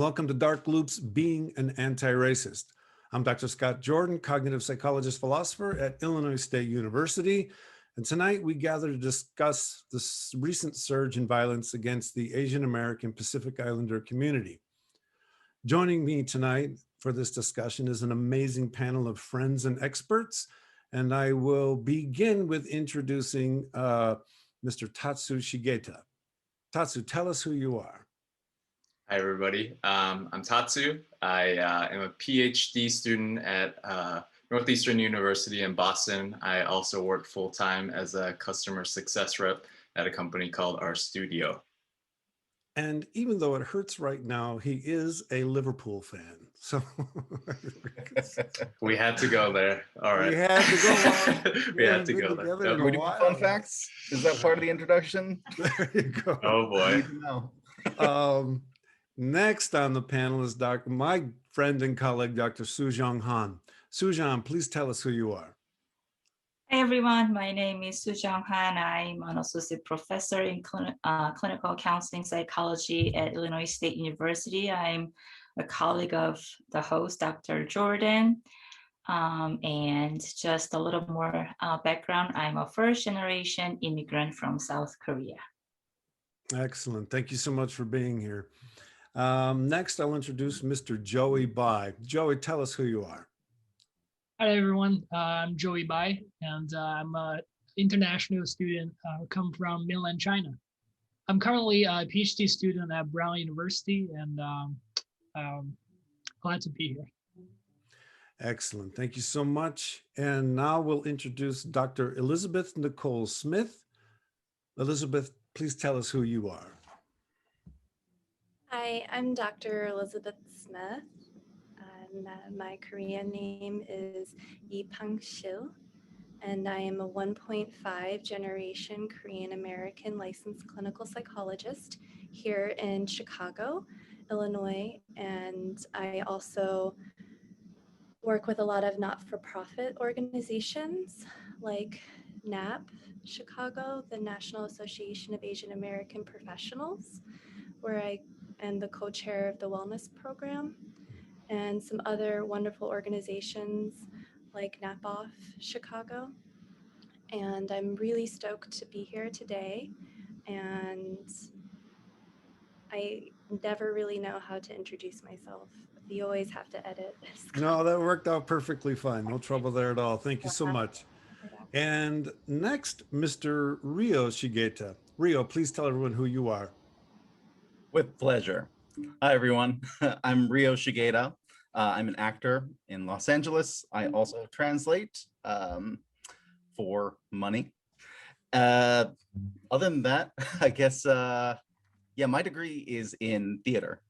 welcome to Dark Loop's Being an Anti-Racist. I'm Dr. Scott Jordan, cognitive psychologist philosopher at Illinois State University. And tonight we gather to discuss this recent surge in violence against the Asian American Pacific Islander community. Joining me tonight for this discussion is an amazing panel of friends and experts. And I will begin with introducing Mr. Tatsu Shigeta. Tatsu, tell us who you are. Hi, everybody. I'm Tatsu. I am a PhD student at Northeastern University in Boston. I also work full-time as a customer success rep at a company called Our Studio. And even though it hurts right now, he is a Liverpool fan. So we had to go there. All right. We had to go. We had to go there. Yep. We do fun facts. Is that part of the introduction? There you go. Oh boy. Next on the panel is my friend and colleague, Dr. Suejung Han. Suejung, please tell us who you are. Hi, everyone. My name is Suejung Han. I'm an associate professor in clinical counseling psychology at Illinois State University. I'm a colleague of the host, Dr. Jordan. And just a little more background. I'm a first-generation immigrant from South Korea. Excellent. Thank you so much for being here. Next, I'll introduce Mr. Joey Bai. Joey, tell us who you are. Hi, everyone. I'm Joey Bai, and I'm an international student come from mainland China. I'm currently a PhD student at Brown University, and glad to be here. Excellent. Thank you so much. And now we'll introduce Dr. Elizabeth Nicole Smith. Elizabeth, please tell us who you are. Hi, I'm Dr. Elizabeth Smith. My Korean name is Yipang Shil, and I am a 1.5 generation Korean American licensed clinical psychologist here in Chicago, Illinois, and I also work with a lot of not-for-profit organizations like NAP Chicago, the National Association of Asian American Professionals, where I am the co-chair of the wellness program, and some other wonderful organizations like NAPOF Chicago. And I'm really stoked to be here today. And I never really know how to introduce myself. You always have to edit. No, that worked out perfectly fine. No trouble there at all. Thank you so much. And next, Mr. Rio Shigeta. Rio, please tell everyone who you are. With pleasure. Hi, everyone. I'm Rio Shigeta. I'm an actor in Los Angeles. I also translate for money. Other than that, I guess, yeah, my degree is in theater,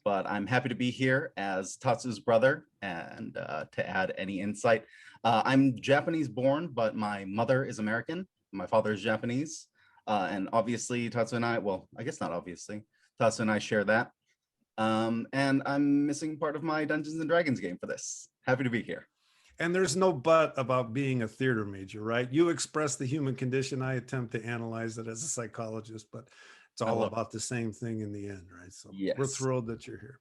but I'm happy to be here as Tatsu's brother and to add any insight. I'm Japanese born, but my mother is American. My father is Japanese. And obviously Tatsu and I, well, I guess not obviously, Tatsu and I share that. And I'm missing part of my Dungeons and Dragons game for this. Happy to be here. And there's no but about being a theater major, right? You express the human condition. I attempt to analyze it as a psychologist, but it's all about the same thing in the end, right? So yes. We're thrilled that you're here.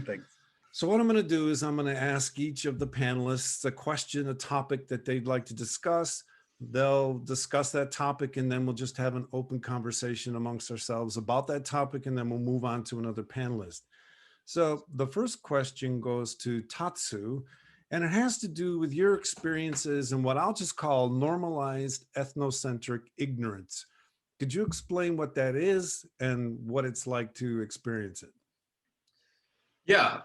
Thanks. So what I'm going to do is I'm going to ask each of the panelists a question, a topic that they'd like to discuss. They'll discuss that topic, and then we'll just have an open conversation amongst ourselves about that topic, and then we'll move on to another panelist. So the first question goes to Tatsu, and it has to do with your experiences in what I'll just call normalized ethnocentric ignorance. Could you explain what that is and what it's like to experience it? Yeah.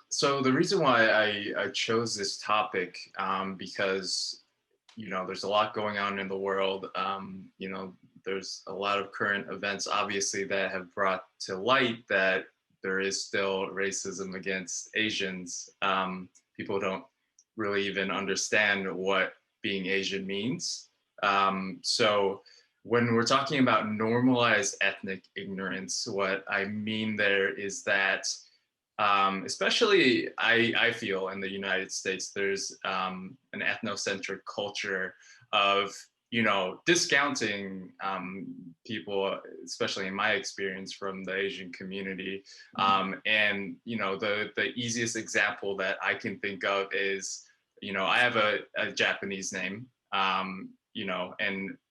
So the reason why I chose this topic, because, you know, there's a lot going on in the world. You know, there's a lot of current events, obviously, that have brought to light that there is still racism against Asians. People don't really even understand what being Asian means. So when we're talking about normalized ethnic ignorance, what I mean there is that, especially I feel in the United States, there's an ethnocentric culture of discounting people, especially in my experience from the Asian community. And, the easiest example that I can think of is, I have a Japanese name, and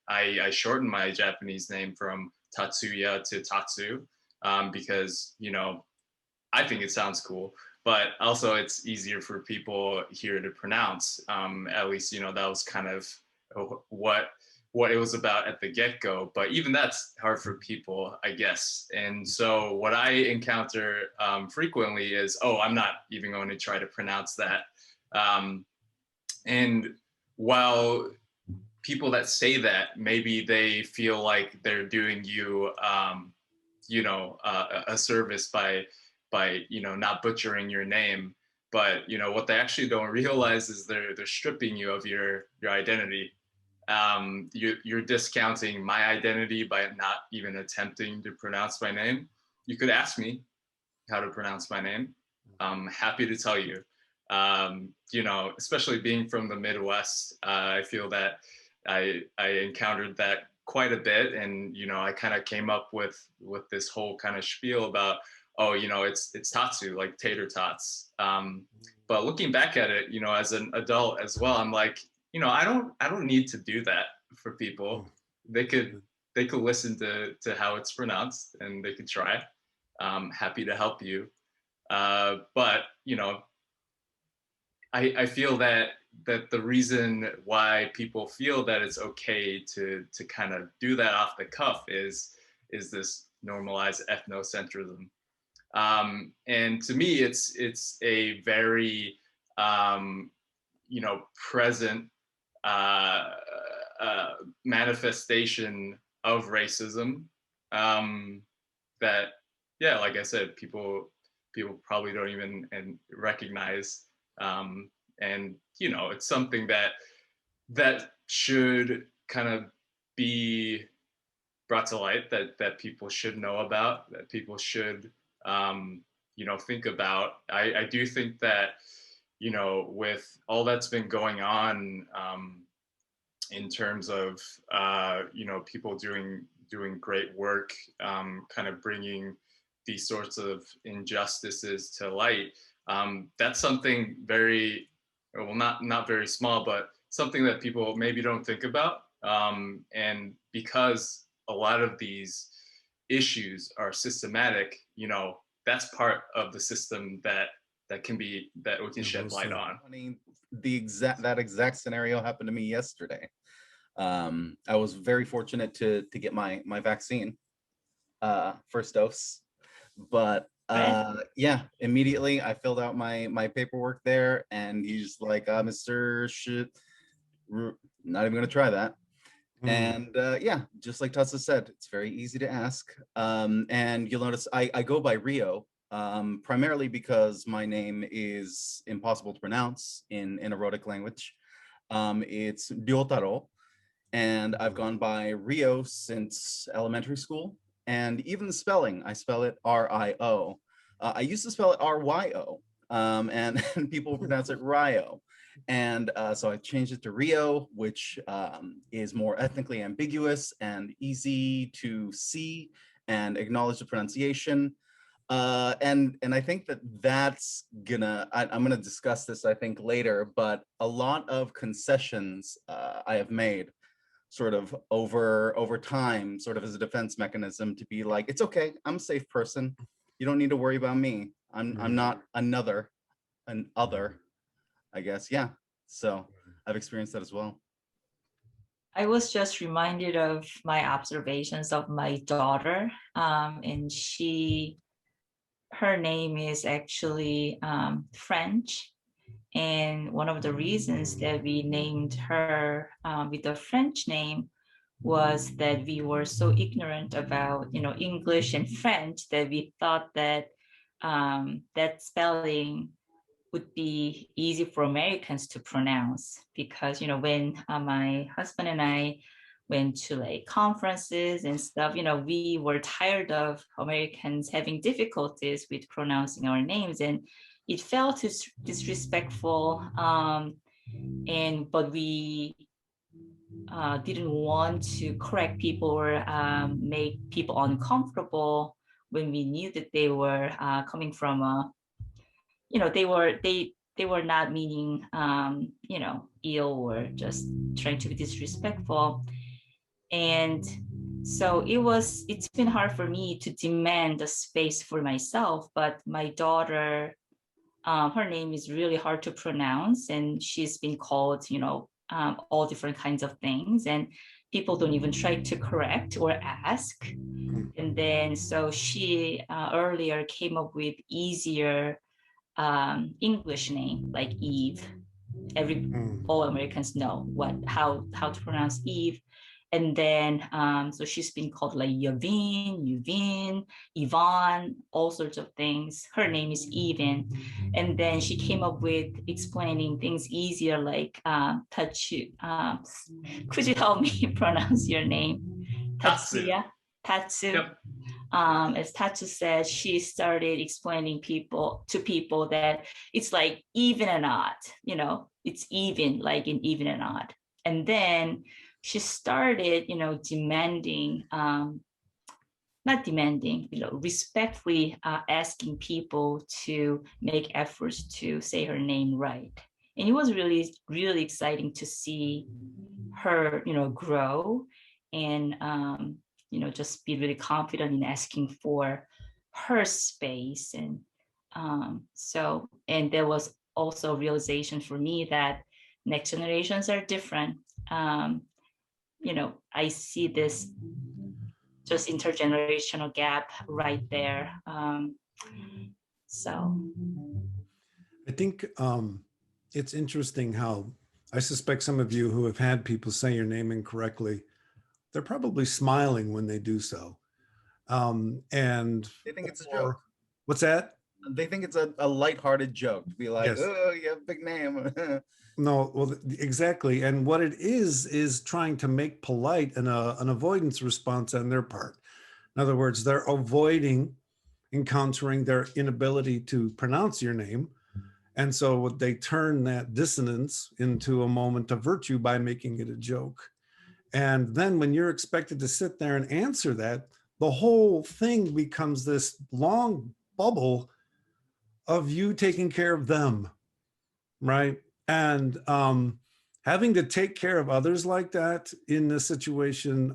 I shortened my Japanese name from Tatsuya to Tatsu because, I think it sounds cool, but also it's easier for people here to pronounce. At least, that was kind of what it was about at the get-go. But even that's hard for people, I guess. And so what I encounter frequently is, I'm not even going to try to pronounce that. And while people that say that, maybe they feel like they're doing you, a service by not butchering your name. But what they actually don't realize is they're stripping you of your identity. You're discounting my identity by not even attempting to pronounce my name. You could ask me how to pronounce my name. I'm happy to tell you. Especially being from the Midwest, I feel that I encountered that quite a bit, and I kind of came up with this whole kind of spiel about, it's tatsu, like tater tots. But looking back at it, as an adult as well, I'm like, I don't need to do that for people. They could listen to how it's pronounced, and they could try. Happy to help you. But I feel that the reason why people feel that it's okay to kind of do that off the cuff is this normalized ethnocentrism. And to me, it's a very present manifestation of racism that, like I said, people probably don't even recognize. And it's something that should kind of be brought to light, that people should know about, that people should think about. I do think that with all that's been going on in terms of people doing great work, kind of bringing these sorts of injustices to light, that's something very, well, not very small, but something that people maybe don't think about. And because a lot of these issues are systematic, that's part of the system that we can shed light on. Funny, that exact scenario happened to me yesterday. I was very fortunate to get my vaccine, first dose, but immediately I filled out my paperwork there, and he's like, Mr. Shit, not even gonna try that. And just like Tatsu said, it's very easy to ask. And you'll notice I go by Rio, primarily because my name is impossible to pronounce in erotic language. It's Ryotaro, and I've gone by Rio since elementary school. And even the spelling, I spell it R-I-O. I used to spell it R-Y-O, and people pronounce it Rio. And so I changed it to Rio, which is more ethnically ambiguous and easy to see and acknowledge the pronunciation. And I think that's I'm gonna discuss this, I think, later, but a lot of concessions I have made sort of over time, sort of as a defense mechanism to be like, it's okay, I'm a safe person. You don't need to worry about me. I'm not an other, I guess. Yeah. So I've experienced that as well. I was just reminded of my observations of my daughter, and her name is actually French. And one of the reasons that we named her with the French name was that we were so ignorant about, English and French, that we thought that that spelling would be easy for Americans to pronounce, because when my husband and I went to like conferences and stuff, we were tired of Americans having difficulties with pronouncing our names, and it felt disrespectful. But we didn't want to correct people or make people uncomfortable when we knew that they were coming from a, they were not meaning ill or just trying to be disrespectful. And so it's been hard for me to demand a space for myself, but my daughter, her name is really hard to pronounce, and she's been called, all different kinds of things, and people don't even try to correct or ask. And then so she earlier came up with easier English name like Eve. All Americans know how to pronounce Eve. And then so she's been called like Yvonne, Yvonne, all sorts of things. Her name is Even. And then she came up with explaining things easier like Tatsu. Could you help me pronounce your name? Tatsuya. Tatsu. Yep. As Tatsu said, she started explaining to people that it's like even and odd, it's even like in even and odd. And then she started, demanding, not demanding, respectfully asking people to make efforts to say her name right. And it was really, really exciting to see her, grow and, just be really confident in asking for her space. And and there was also realization for me that next generations are different. I see this just intergenerational gap right there. So I think it's interesting how I suspect some of you who have had people say your name incorrectly, they're probably smiling when they do so. And They think it's a joke. What's that? They think it's a lighthearted joke to be like, Yes. oh, you have a big name. No, well, exactly. And what it is trying to make polite an avoidance response on their part. In other words, they're avoiding encountering their inability to pronounce your name. And so they turn that dissonance into a moment of virtue by making it a joke. And then when you're expected to sit there and answer that, the whole thing becomes this long bubble of you taking care of them, right? And having to take care of others like that in this situation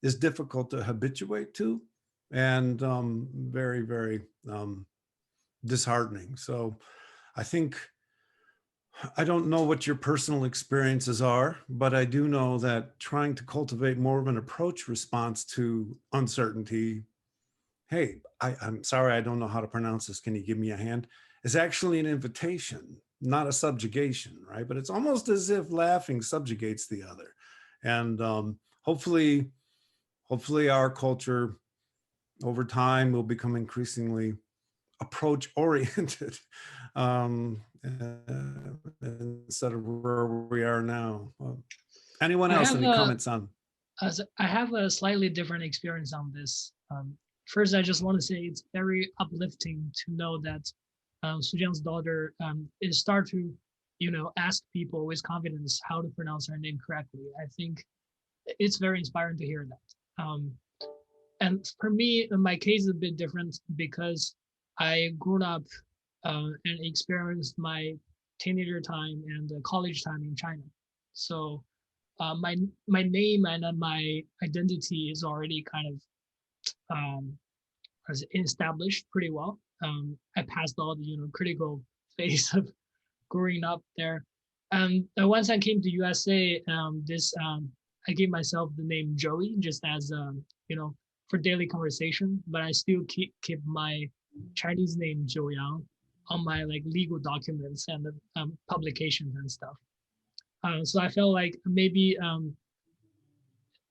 is difficult to habituate to, and very, very disheartening. So I don't know what your personal experiences are, but I do know that trying to cultivate more of an approach response to uncertainty, hey, I'm sorry, I don't know how to pronounce this. Can you give me a hand? Is actually an invitation, not a subjugation, right? But it's almost as if laughing subjugates the other. And hopefully our culture over time will become increasingly approach oriented instead of where we are now. Anyone else? Any comments on? I have a slightly different experience on this. First, I just want to say it's very uplifting to know that Sujiang's daughter is start to, ask people with confidence how to pronounce her name correctly. I think it's very inspiring to hear that. And for me, my case is a bit different because I grew up and experienced my teenager time and college time in China. So my name and my identity is already kind of established pretty well. I passed all the critical phase of growing up there. And once I came to USA, I gave myself the name Joey just as for daily conversation, but I still keep my Chinese name Zhou Yang on my like legal documents and publications and stuff. So I felt like maybe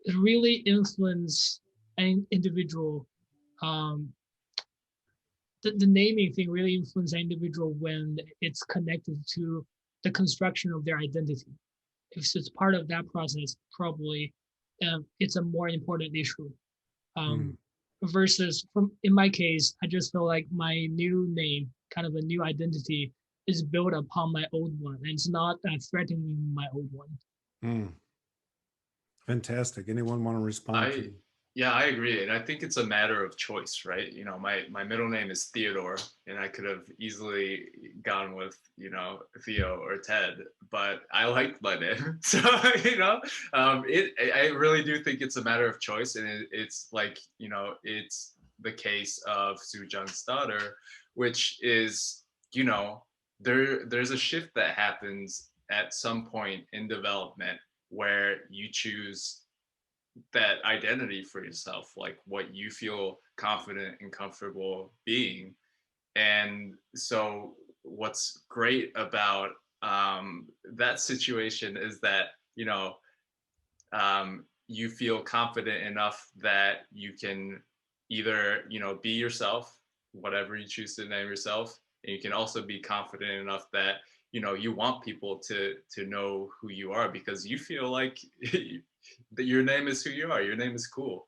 it really influenced an individual. The naming thing really influences an individual when it's connected to the construction of their identity. If it's part of that process, probably it's a more important issue. Versus in my case, I just feel like my new name, kind of a new identity, is built upon my old one, and it's not threatening my old one. Fantastic. Anyone want to respond to? Yeah, I agree. And I think it's a matter of choice, right? You know, my middle name is Theodore, and I could have easily gone with, you know, Theo or Ted, but I like my name. So, you know, I really do think it's a matter of choice. And it's like, you know, it's the case of Suejung's daughter, which is, you know, there's a shift that happens at some point in development where you choose that identity for yourself, like what you feel confident and comfortable being. And so what's great about that situation is that, you know, you feel confident enough that you can either, you know, be yourself, whatever you choose to name yourself, and you can also be confident enough that, you know, you want people to know who you are because you feel like that your name is who you are. Your name is cool.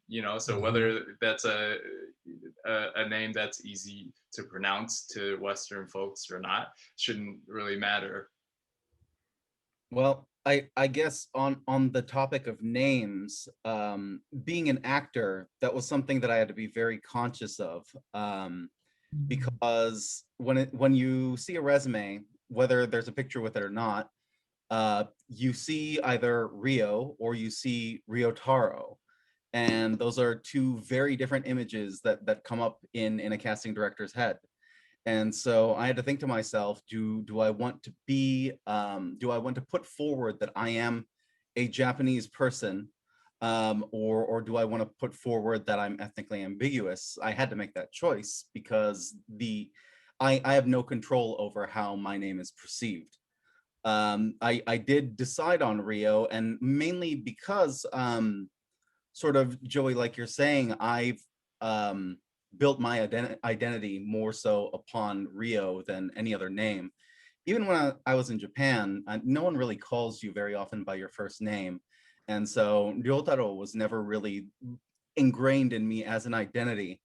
You know, so whether that's a name that's easy to pronounce to Western folks or not shouldn't really matter. Well, I guess on the topic of names, being an actor, that was something that I had to be very conscious of, because when you see a resume, whether there's a picture with it or not, you see either Rio or you see Ryotaro. And those are two very different images that come up in a casting director's head. And so I had to think to myself, do I want to be, do I want to put forward that I am a Japanese person, or do I want to put forward that I'm ethnically ambiguous? I had to make that choice because I have no control over how my name is perceived. I did decide on Rio, and mainly because, sort of, Joey, like you're saying, I've built my identity more so upon Rio than any other name. Even when I was in Japan, no one really calls you very often by your first name. And so Ryotaro was never really ingrained in me as an identity.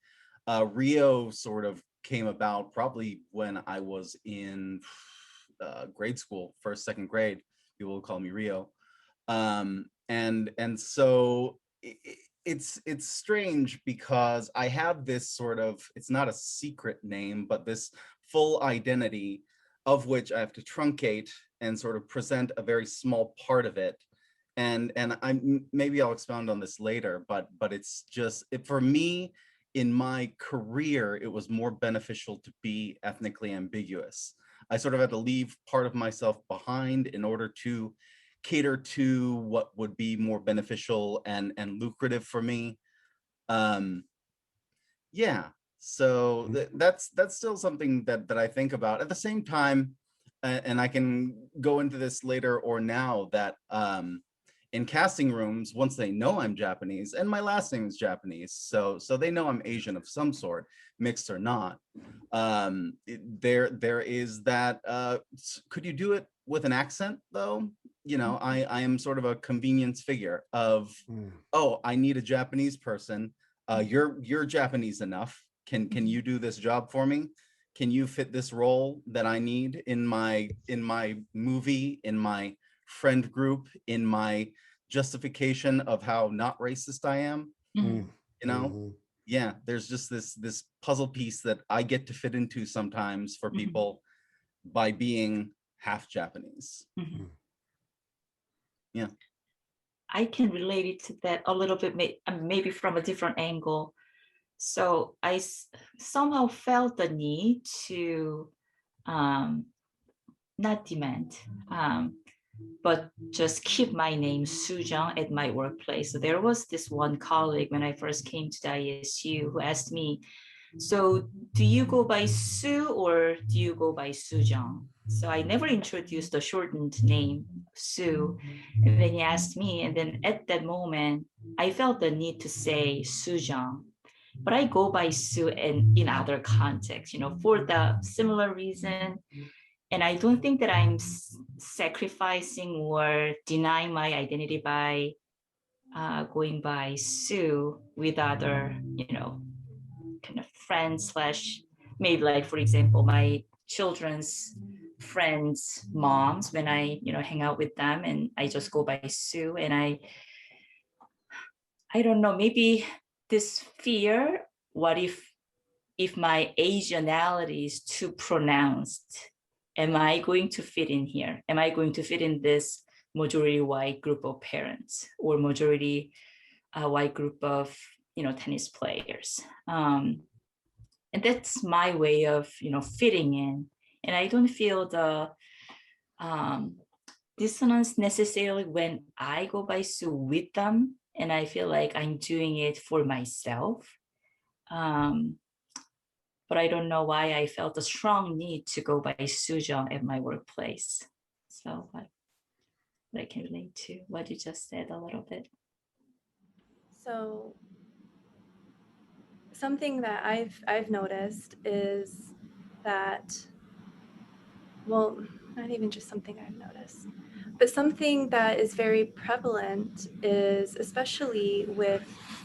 Rio sort of came about probably when I was in grade school, first, second grade. People would call me Rio. And so it's strange because I have this sort of, it's not a secret name, but this full identity of which I have to truncate and sort of present a very small part of it. And maybe I'll expound on this later, but it's just, for me, in my career, it was more beneficial to be ethnically ambiguous. I sort of had to leave part of myself behind in order to cater to what would be more beneficial and lucrative for me. Yeah, so that's still something that I think about. At the same time, and I can go into this later or now, that in casting rooms, once they know I'm Japanese, and my last name is Japanese, so they know I'm Asian of some sort, mixed or not. There is that, could you do it with an accent though? You know, I am sort of a convenience figure of, oh, I need a Japanese person. You're Japanese enough. Can you do this job for me? Can you fit this role that I need in my movie, in my friend group, in my justification of how not racist I am? You know? Yeah, there's just this puzzle piece that I get to fit into sometimes for people by being half Japanese. Yeah. I can relate it to that a little bit, maybe from a different angle. So I somehow felt the need to not demand, but just keep my name Suejung at my workplace. So there was this one colleague when I first came to the ISU who asked me, so do you go by Sue or do you go by Suejung? So I never introduced the shortened name, Sue. And then he asked me, and then at that moment, I felt the need to say Suejung. But I go by Sue in other contexts, you know, for the similar reason. And I don't think that I'm sacrificing or denying my identity by going by Sue with other, you know, kind of friends / maybe, like, for example, my children's friends' moms when I, hang out with them, and I just go by Sue. And I don't know, maybe this fear, what if my Asianality is too pronounced? Am I going to fit in here? Am I going to fit in this majority white group of parents or majority white group of, tennis players? And that's my way of, fitting in. And I don't feel the dissonance necessarily when I go by Sue with them, and I feel like I'm doing it for myself. But I don't know why I felt a strong need to go by Sujong at my workplace. So what I can relate to what you just said a little bit. So something that I've noticed is that, well, not even just something I've noticed, but something that is very prevalent is, especially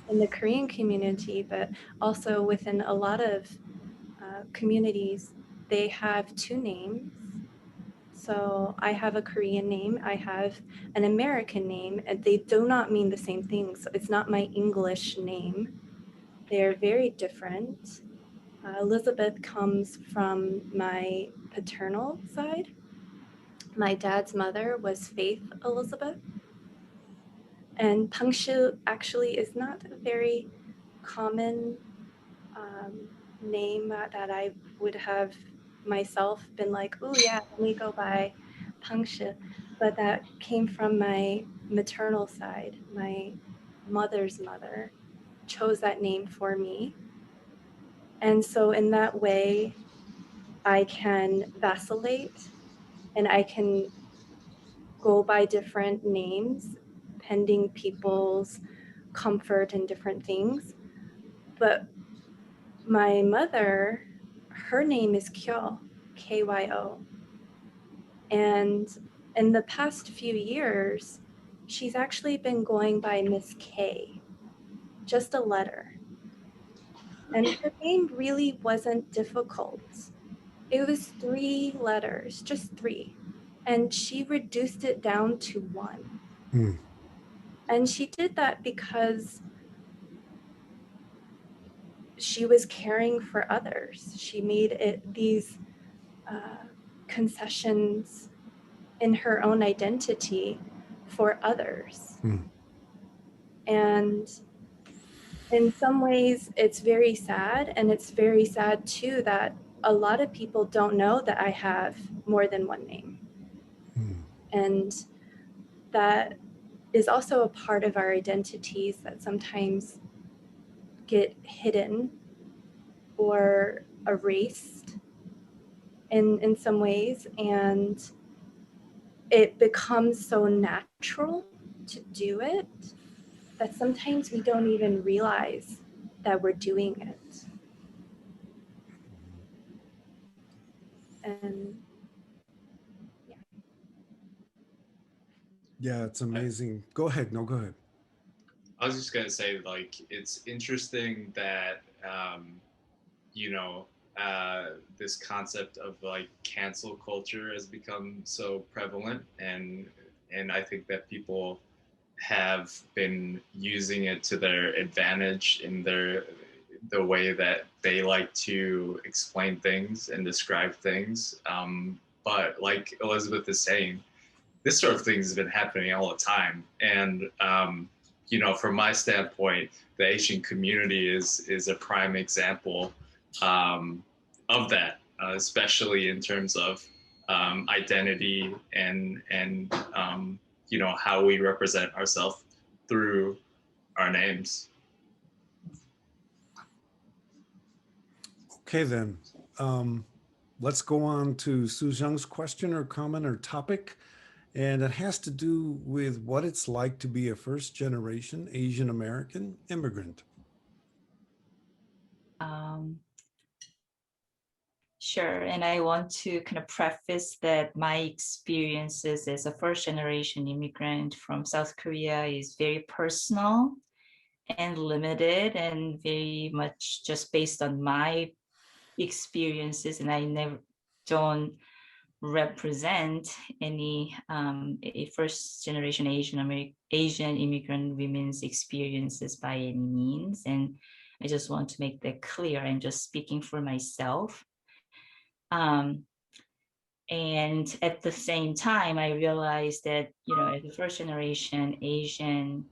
in the Korean community, but also within a lot of communities, they have two names. So I have a Korean name, I have an American name, and they do not mean the same thing. So it's not my English name. They're very different. Elizabeth comes from my paternal side. My dad's mother was Faith Elizabeth. And Pangshu actually is not a very common name that I would have myself been like, oh yeah, let me go by Pangshu. But that came from my maternal side. My mother's mother chose that name for me. And so in that way, I can vacillate and I can go by different names pending people's comfort and different things. But my mother, her name is Kyo, Kyo. And in the past few years, she's actually been going by Miss K, just a letter. And her name really wasn't difficult. It was 3 letters, just 3. And she reduced it down to 1. Mm. And she did that because she was caring for others. She made these concessions in her own identity for others. Mm. And in some ways, it's very sad. And it's very sad too that a lot of people don't know that I have more than one name. Mm. And that is also a part of our identities that sometimes get hidden or erased in some ways. And it becomes so natural to do it that sometimes we don't even realize that we're doing it. And Yeah, it's amazing. Go ahead. No, go ahead. I was just gonna say, like, it's interesting that this concept of like cancel culture has become so prevalent, and I think that people have been using it to their advantage in the way that they like to explain things and describe things. But like Elizabeth is saying, this sort of thing has been happening all the time. And, from my standpoint, the Asian community is a prime example of that, especially in terms of identity and how we represent ourselves through our names. Okay, then. Let's go on to Sujung's question or comment or topic. And it has to do with what it's like to be a first-generation Asian American immigrant. Sure. And I want to kind of preface that my experiences as a first-generation immigrant from South Korea is very personal and limited and very much just based on my experiences. And I don't represent any a first generation Asian immigrant women's experiences by any means. And I just want to make that clear. I'm just speaking for myself. And at the same time, I realized that, as a first generation Asian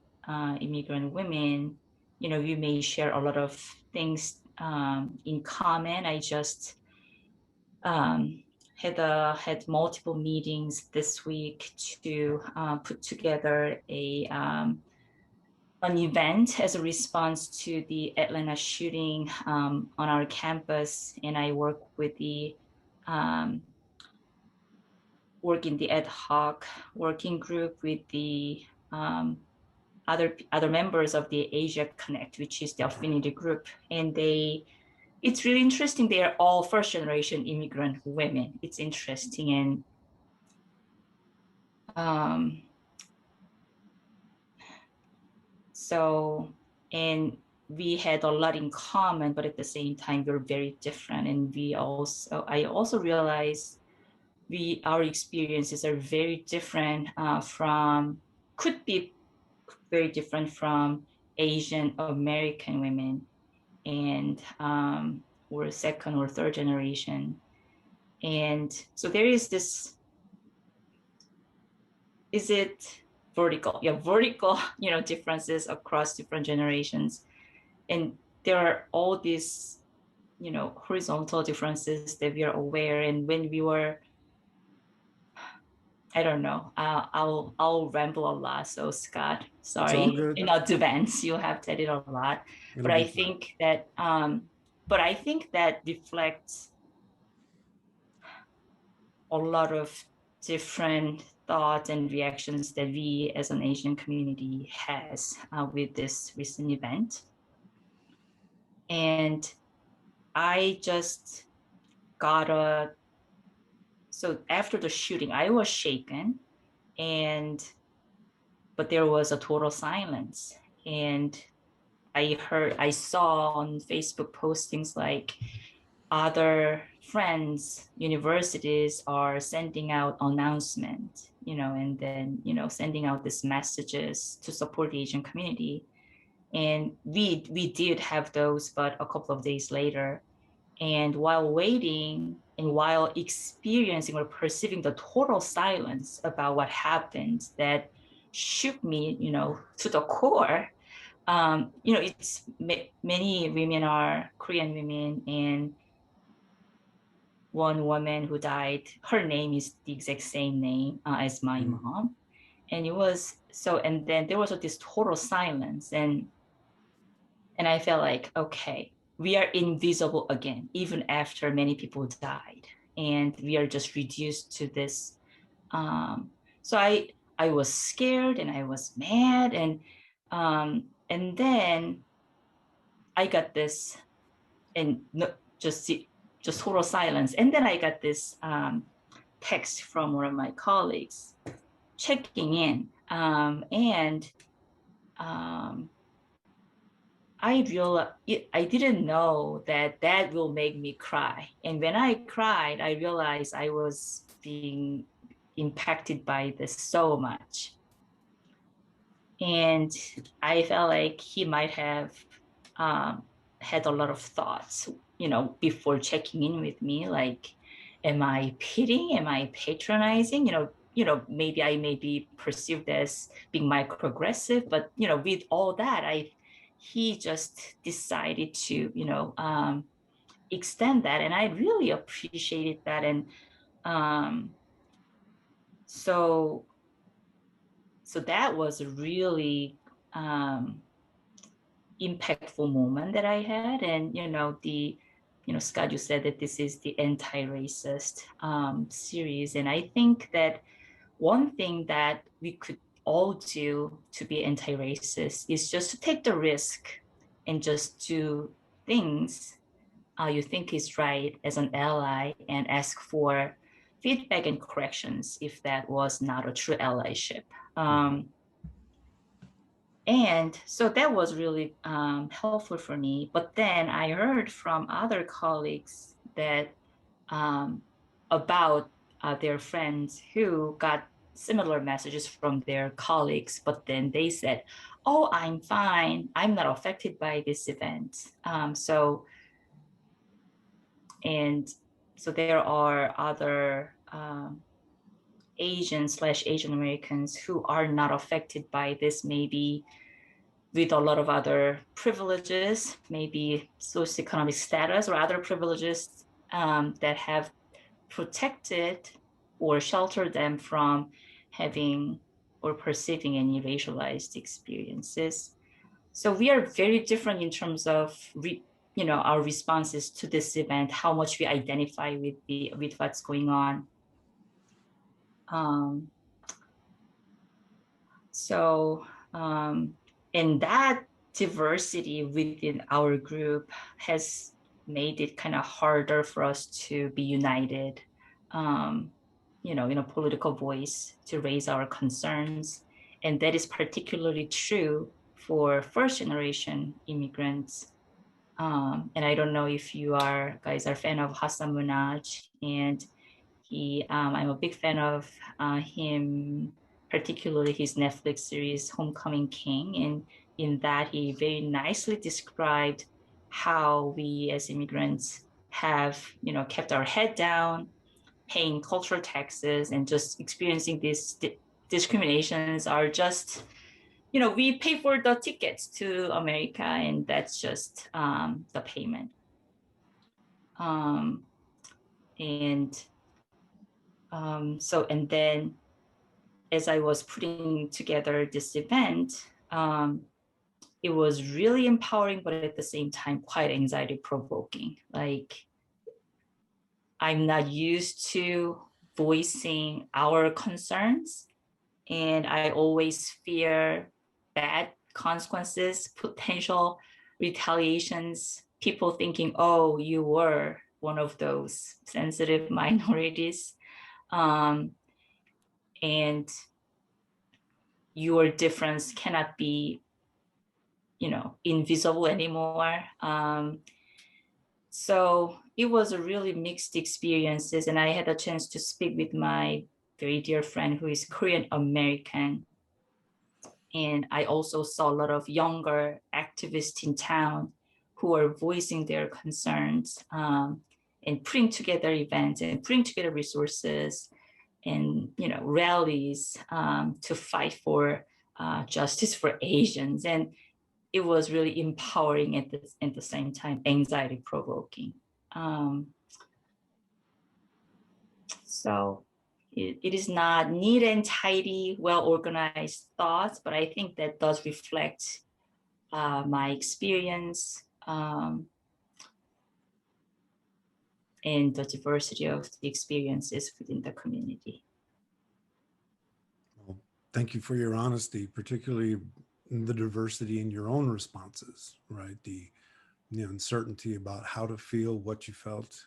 immigrant women, we may share a lot of things in common. I just had multiple meetings this week to put together an event as a response to the Atlanta shooting on our campus, and I work with the work in the ad hoc working group with the other members of the Asia Connect, which is the affinity group, and it's really interesting. They are all first generation immigrant women. It's interesting. And and we had a lot in common, but at the same time, we're very different. And I also realized our experiences are very different could be very different from Asian American women, and we're second or third generation. And so there is this, is it vertical? Yeah, vertical, differences across different generations. And there are all these, horizontal differences that we are aware. And when we were, I don't know, I'll ramble a lot. So Scott, sorry, in advance, you'll have to edit a lot. But I think that reflects a lot of different thoughts and reactions that we as an Asian community has with this recent event. And I just so after the shooting, I was shaken, but there was a total silence. And I saw on Facebook postings like other friends, universities are sending out announcements, and then, sending out these messages to support the Asian community. And we did have those, but a couple of days later. And while waiting and while experiencing or perceiving the total silence about what happened, that shook me, to the core. It's many women are Korean women, and one woman who died, her name is the exact same name as my mom. And it was so, and then there was this total silence. And I felt like, okay, we are invisible again, even after many people died. And we are just reduced to this. So I was scared and I was mad. And then I got this, and just total silence. And then I got this text from one of my colleagues checking in. I didn't know that will make me cry. And when I cried, I realized I was being impacted by this so much. And I felt like he might have had a lot of thoughts, before checking in with me, like, am I pitying? Am I patronizing? Maybe I may be perceived as being microaggressive, but, with all that, he just decided to, extend that. And I really appreciated that. And so that was a really impactful moment that I had. And, Scott, you said that this is the anti-racist series. And I think that one thing that we could all do to be anti-racist is just to take the risk and just do things you think is right as an ally, and ask for feedback and corrections if that was not a true allyship. And so that was really helpful for me. But then I heard from other colleagues that about their friends who got similar messages from their colleagues, but then they said, "Oh, I'm fine. I'm not affected by this event." And so there are other Asian/Asian Americans who are not affected by this, maybe with a lot of other privileges, maybe socioeconomic status or other privileges that have protected or sheltered them from having or perceiving any racialized experiences. So we are very different in terms of our responses to this event, how much we identify with what's going on. And that diversity within our group has made it kind of harder for us to be united, in a political voice to raise our concerns. And that is particularly true for first generation immigrants. And I don't know if you guys are fan of Hassan Minhaj, and I'm a big fan of him, particularly his Netflix series Homecoming King. And in that, he very nicely described how we as immigrants have, kept our head down, paying cultural taxes, and just experiencing these discriminations are just, we pay for the tickets to America, and that's just the payment. And then as I was putting together this event, it was really empowering, but at the same time, quite anxiety provoking. Like, I'm not used to voicing our concerns, and I always fear bad consequences, potential retaliations, people thinking, oh, you were one of those sensitive minorities. And your difference cannot be, invisible anymore. So it was a really mixed experiences, and I had a chance to speak with my very dear friend who is Korean American. And I also saw a lot of younger activists in town who are voicing their concerns, and putting together events and putting together resources and rallies to fight for justice for Asians. And it was really empowering at the same time, anxiety provoking. So it is not neat and tidy, well organized thoughts, but I think that does reflect my experience and the diversity of the experiences within the community. Well, thank you for your honesty, particularly in the diversity in your own responses, right? The uncertainty about how to feel, what you felt.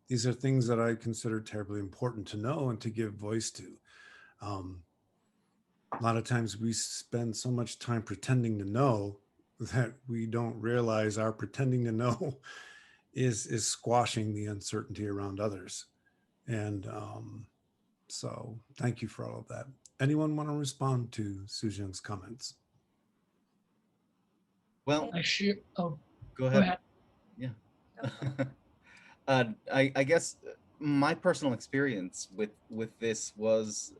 These are things that I consider terribly important to know and to give voice to. A lot of times we spend so much time pretending to know that we don't realize our pretending to know is squashing the uncertainty around others. And so thank you for all of that. Anyone want to respond to Sujeung's comments? Well, Oh, go ahead. Go Yeah. I guess my personal experience with this was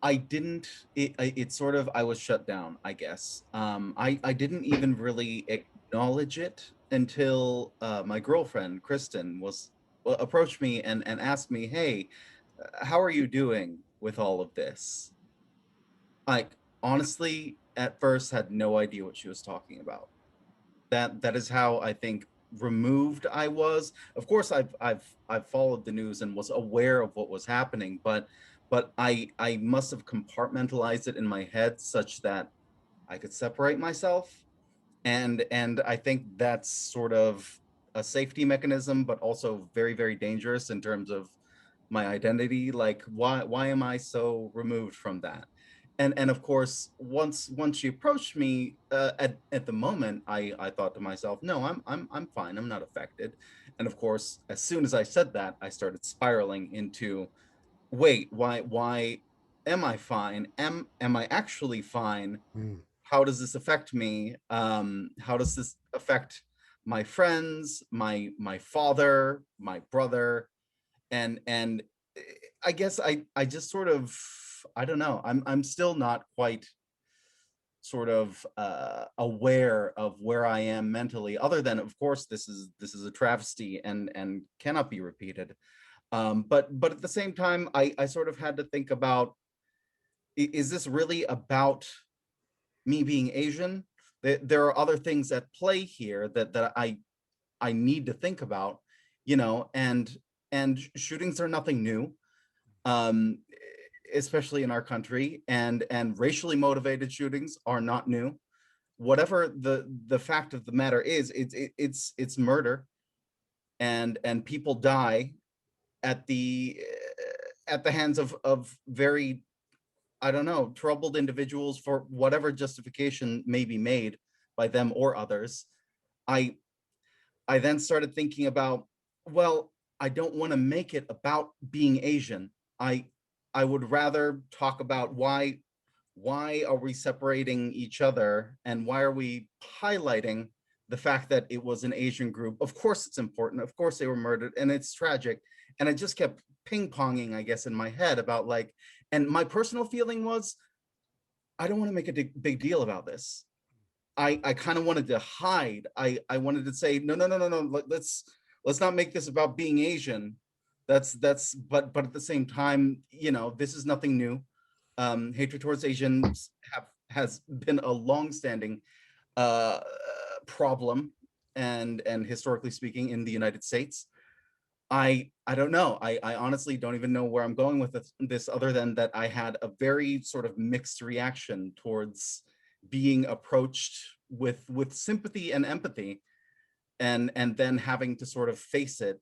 I didn't it sort of I was shut down, I guess. I didn't even really acknowledge it until my girlfriend Kristen approached me and asked me, "Hey, how are you doing with all of this?" I honestly at first had no idea what she was talking about. That is how I think removed I was. Of course, I've followed the news and was aware of what was happening, but I must have compartmentalized it in my head such that I could separate myself, and I think that's sort of a safety mechanism, but also very, very dangerous in terms of my identity. Like, why am I so removed from that? and of course, once she approached me, at the moment, I thought to myself, no, I'm fine, I'm not affected. And of course, as soon as I said that, I started spiraling into, wait, why am I fine? Am I actually fine? Mm. How does this affect me? How does this affect my friends, my father, my brother? And I guess I just sort of, I don't know, I'm still not quite sort of aware of where I am mentally, other than, of course, this is a travesty and cannot be repeated. But at the same time, I sort of had to think about, is this really about me being Asian? There are other things at play here that I need to think about, you know, and shootings are nothing new, um, especially in our country, and racially motivated shootings are not new. Whatever the fact of the matter is, it's murder, and people die at the hands of very, I don't know, troubled individuals for whatever justification may be made by them or others. I I then started thinking about, well, I don't want to make it about being Asian. I I would rather talk about why are we separating each other, and why are we highlighting the fact that it was an Asian group? Of course it's important. Of course they were murdered and it's tragic. And I just kept ping-ponging, I guess, in my head about, like, and my personal feeling was, I don't want to make a big deal about this. I kind of wanted to hide. I wanted to say, no, no, no, no, no. Let's not make this about being Asian. But at the same time, you know, this is nothing new. Hatred towards Asians has been a long-standing uh, problem, and historically speaking, in the United States. I don't know. I honestly don't even know where I'm going with this, other than that I had a very sort of mixed reaction towards being approached with sympathy and empathy, and then having to sort of face it.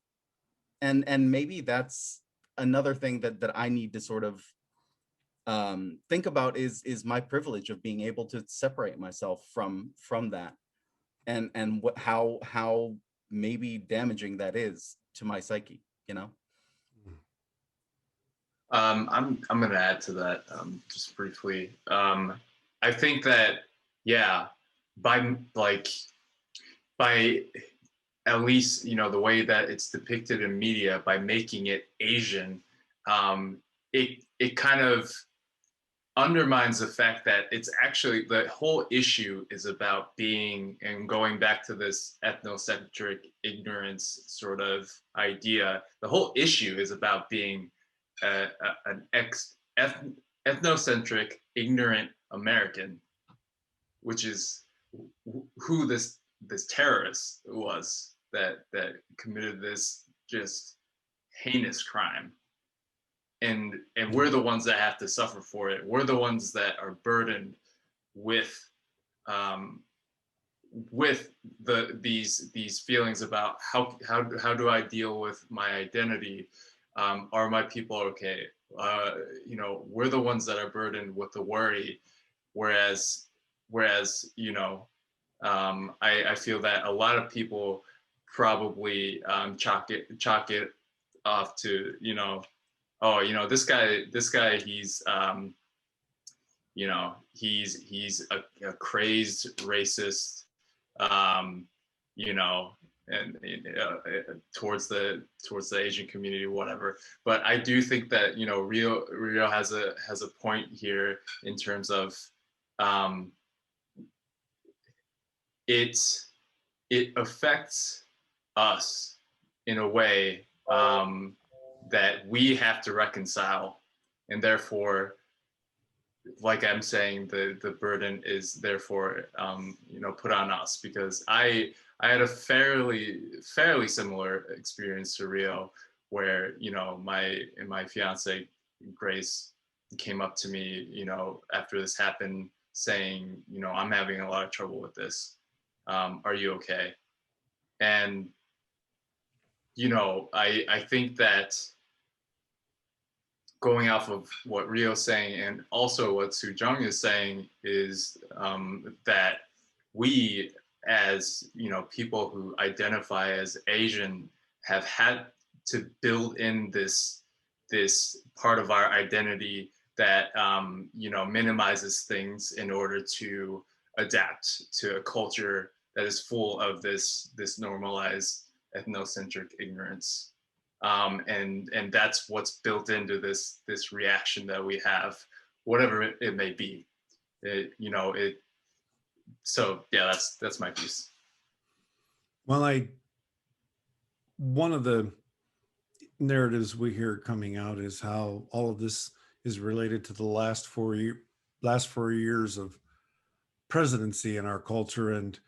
And maybe that's another thing that I need to sort of think about, is my privilege of being able to separate myself from that, and how maybe damaging that is to my psyche, you know. I'm gonna add to that, just briefly. I think that, yeah, by like by at least, you know, the way that it's depicted in media, by making it Asian, it kind of undermines the fact that it's actually, the whole issue is about being, and going back to this ethnocentric ignorance sort of idea, the whole issue is about being an ethnocentric ignorant American, which is who this terrorist was that committed this just heinous crime. And we're the ones that have to suffer for it. We're the ones that are burdened with um, these feelings about how do I deal with my identity? Are my people okay? You know, we're the ones that are burdened with the worry, whereas you know, I feel that a lot of people probably chalk it off to, you know, oh, you know, this guy, he's you know, he's a crazed racist, you know, and towards the Asian community, whatever. But I do think that, you know, Rio has a point here in terms of um, it affects us in a way that we have to reconcile, and therefore, like I'm saying, the burden is therefore you know, put on us, because I had a fairly similar experience to Rio, where, you know, my fiance Grace came up to me, you know, after this happened, saying, you know, I'm having a lot of trouble with this. Are you okay? And you know, I think that going off of what Rio's saying and also what Suejung is saying is that we, as people who identify as Asian, have had to build in this part of our identity that minimizes things in order to adapt to a culture that is full of this normalized ethnocentric ignorance. And that's what's built into this reaction that we have, whatever it may be. So yeah, that's my piece. Well, one of the narratives we hear coming out is how all of this is related to the last 4 years of presidency in our culture. And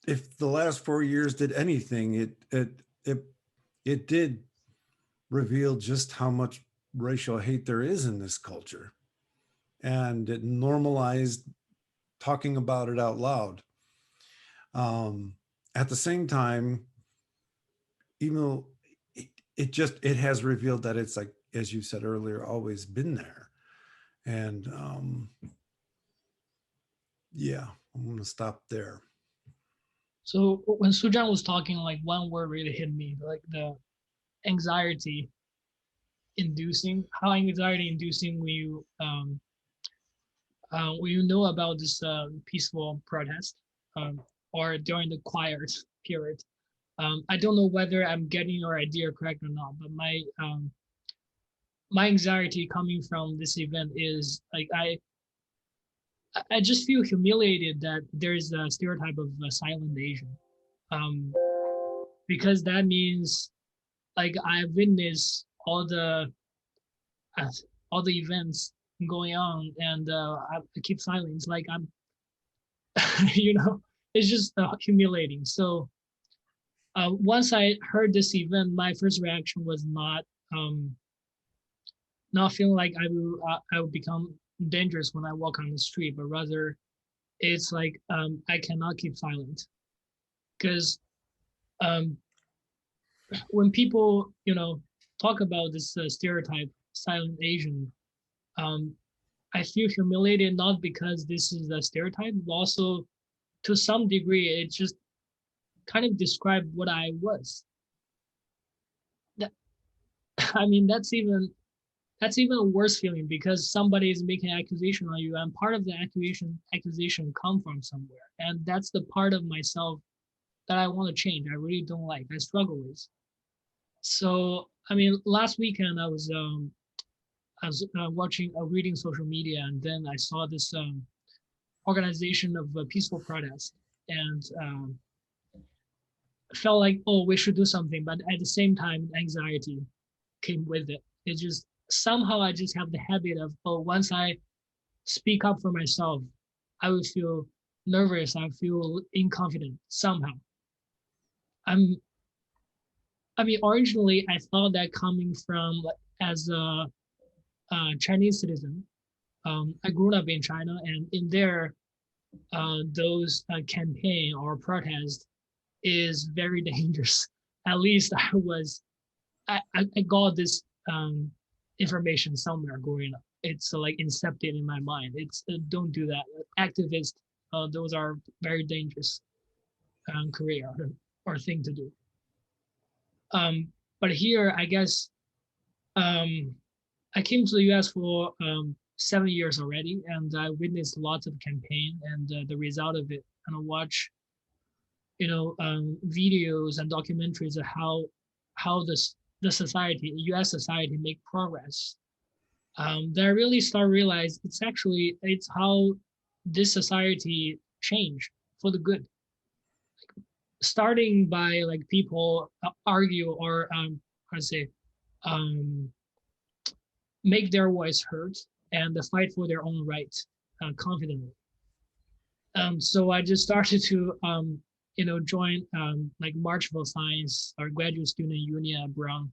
if the last 4 years did anything, it did reveal just how much racial hate there is in this culture. And it normalized talking about it out loud. At the same time, even though it has revealed that it's, like, as you said earlier, always been there. And yeah, I'm gonna stop there. So when Sujan was talking, like, one word really hit me, like the anxiety inducing, how anxiety inducing when you know about this peaceful protest or during the quiet period. I don't know whether I'm getting your idea correct or not, but my anxiety coming from this event is, like, I just feel humiliated that there's a stereotype of a silent Asian, because that means, like, I witnessed all the events going on, and I keep silence, like I'm, it's just humiliating. So once I heard this event, my first reaction was not feeling like I will become dangerous when I walk on the street, but rather it's like I cannot keep silent, because when people talk about this stereotype silent Asian, I feel humiliated, not because this is a stereotype, but also to some degree it just kind of described what I was. I mean, that's even a worse feeling, because somebody is making an accusation on you, and part of the accusation come from somewhere, and that's the part of myself that I want to change. I really don't like. I struggle with. So I mean, last weekend I was reading social media, and then I saw this organization of peaceful protest, and felt like, oh, we should do something, but at the same time anxiety came with it. It just, somehow I just have the habit of, oh, once I speak up for myself, I would feel nervous, I feel inconfident somehow. I mean, originally I thought that coming from, as a Chinese citizen, I grew up in China, and in there, those campaign or protest is very dangerous. At least I got this information somewhere growing up. It's like incepted in my mind. It's don't do that. Activists, those are very dangerous career or thing to do. But here, I guess, I came to the US for 7 years already, and I witnessed lots of campaign and the result of it, and I watch, videos and documentaries of how the society, US society, make progress. Then I really start realize it's how this society changed for the good. Starting by, like, people argue or how to say, make their voice heard and fight for their own rights confidently. So I just started to join like March for Science or Graduate Student Union at Brown.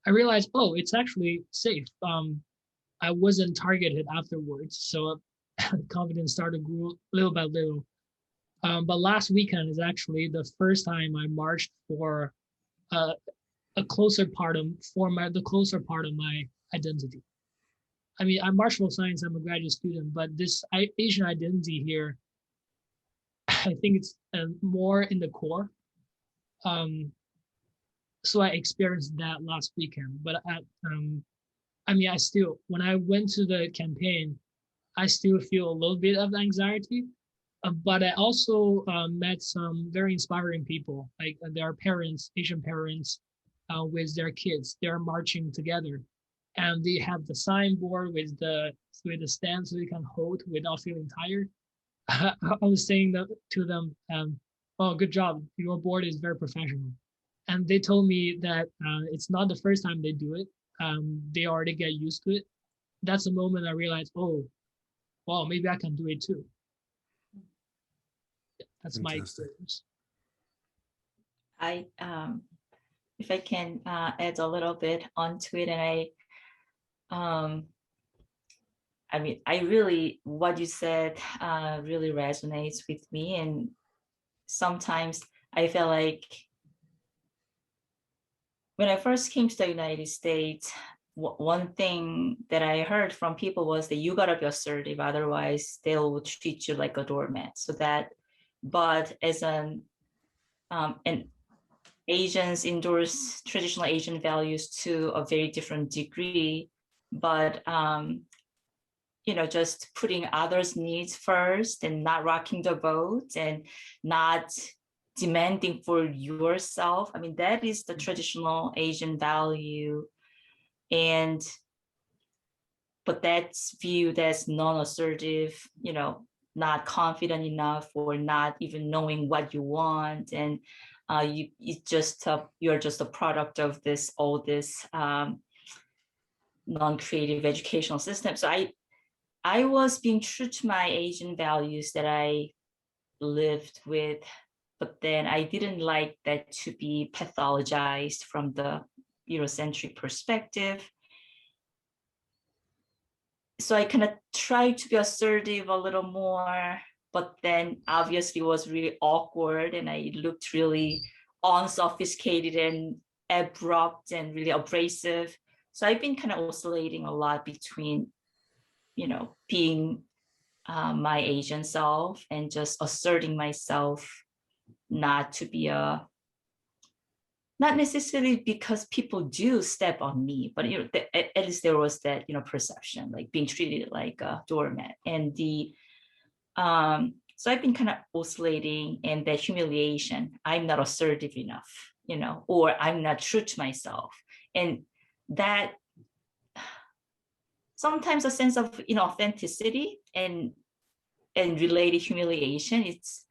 I realized, oh, it's actually safe. I wasn't targeted afterwards, so confidence started to grow little by little. But last weekend is actually the first time I marched for the closer part of my identity. I mean, I'm martial science, I'm a graduate student, but this Asian identity here, I think it's more in the core. So I experienced that last weekend, but I mean, I still, when I went to the campaign, I still feel a little bit of anxiety, but I also met some very inspiring people. Like there are parents, Asian parents, with their kids. They're marching together, and they have the signboard with the stand so they can hold without feeling tired. I was saying that to them, "Oh, good job! Your board is very professional." And they told me that it's not the first time they do it. They already get used to it. That's the moment I realized, oh, well, maybe I can do it too. That's my Fantastic. experience. I if I can add a little bit onto it, and I mean, I really, what you said really resonates with me. And sometimes I feel like when I first came to the United States, one thing that I heard from people was that you gotta be assertive, otherwise they'll treat you like a doormat. So that, but as an Asians endorse traditional Asian values to a very different degree, but you know, just putting others' needs first and not rocking the boat and not demanding for yourself. I mean, that is the traditional Asian value. And but that's viewed as non-assertive, you know, not confident enough, or not even knowing what you want. And you're just a product of this, all this non-creative educational system. So I was being true to my Asian values that I lived with, but then I didn't like that to be pathologized from the Eurocentric perspective. So I kind of tried to be assertive a little more, but then obviously was really awkward, and I looked really unsophisticated and abrupt and really abrasive. So I've been kind of oscillating a lot between, you know, being my Asian self and just asserting myself, not to be not necessarily because people do step on me, but you know, at least there was that, you know, perception, like being treated like a doormat. And so I've been kind of oscillating, and that humiliation, I'm not assertive enough, you know, or I'm not true to myself. And that sometimes a sense of, you know, authenticity and related humiliation, it's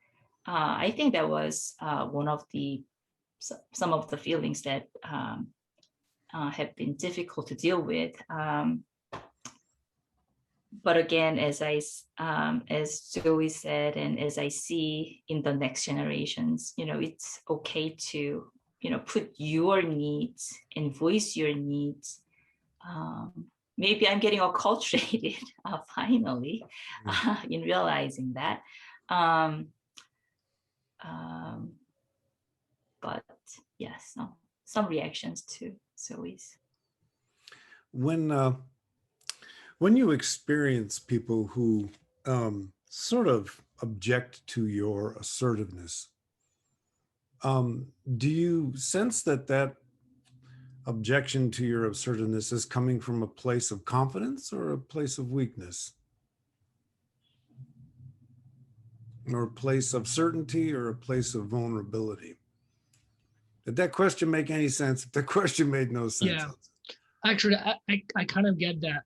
I think that was one of the some of the feelings that have been difficult to deal with. But again, as Zoe said, and as I see in the next generations, you know, it's okay to, you know, put your needs and voice your needs. Maybe I'm getting acculturated finally in realizing that. But yes, some reactions to Zoe's. When you experience people who sort of object to your assertiveness, do you sense that objection to your assertiveness is coming from a place of confidence or a place of weakness? Or a place of certainty or a place of vulnerability? Did that question make any sense? If the question made no sense. Yeah, actually, I kind of get that.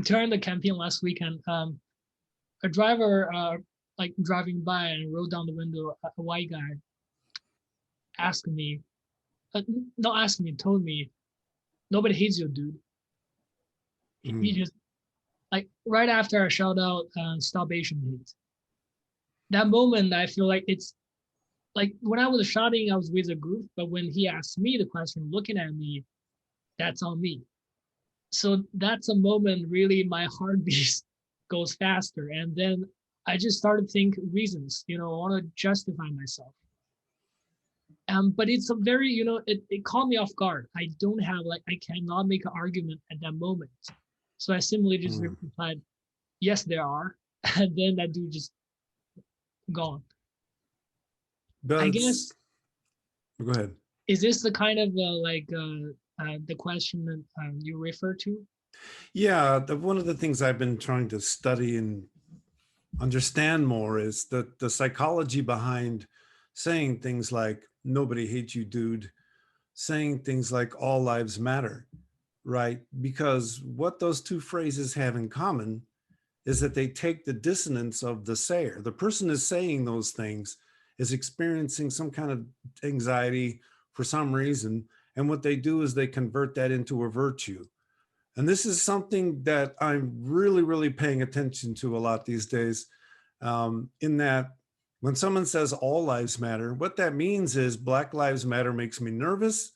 During the campaign last weekend, a driver like driving by and rolled down the window, a white guy asked me, not asked me, told me, nobody hates you, dude. He just, like, right after I shout out, stop Asian hate. That moment, I feel like it's like when I was shouting, I was with a group, but when he asked me the question, looking at me, that's on me. So that's a moment really my heartbeat goes faster. And then I just started to think reasons, you know, I want to justify myself. But it's a very, it caught me off guard. I don't have I cannot make an argument at that moment. So I simply just replied, yes, there are. And then that dude just gone. I guess, Go ahead. is this the kind of the question that you refer to? Yeah, one of the things I've been trying to study and understand more is the psychology behind saying things like "nobody hates you, dude," saying things like "all lives matter," right? Because what those two phrases have in common is that they take the dissonance of the sayer. The person is saying those things is experiencing some kind of anxiety for some reason, and what they do is they convert that into a virtue. And this is something that I'm really, really paying attention to a lot these days, in that when someone says all lives matter, what that means is Black Lives Matter makes me nervous.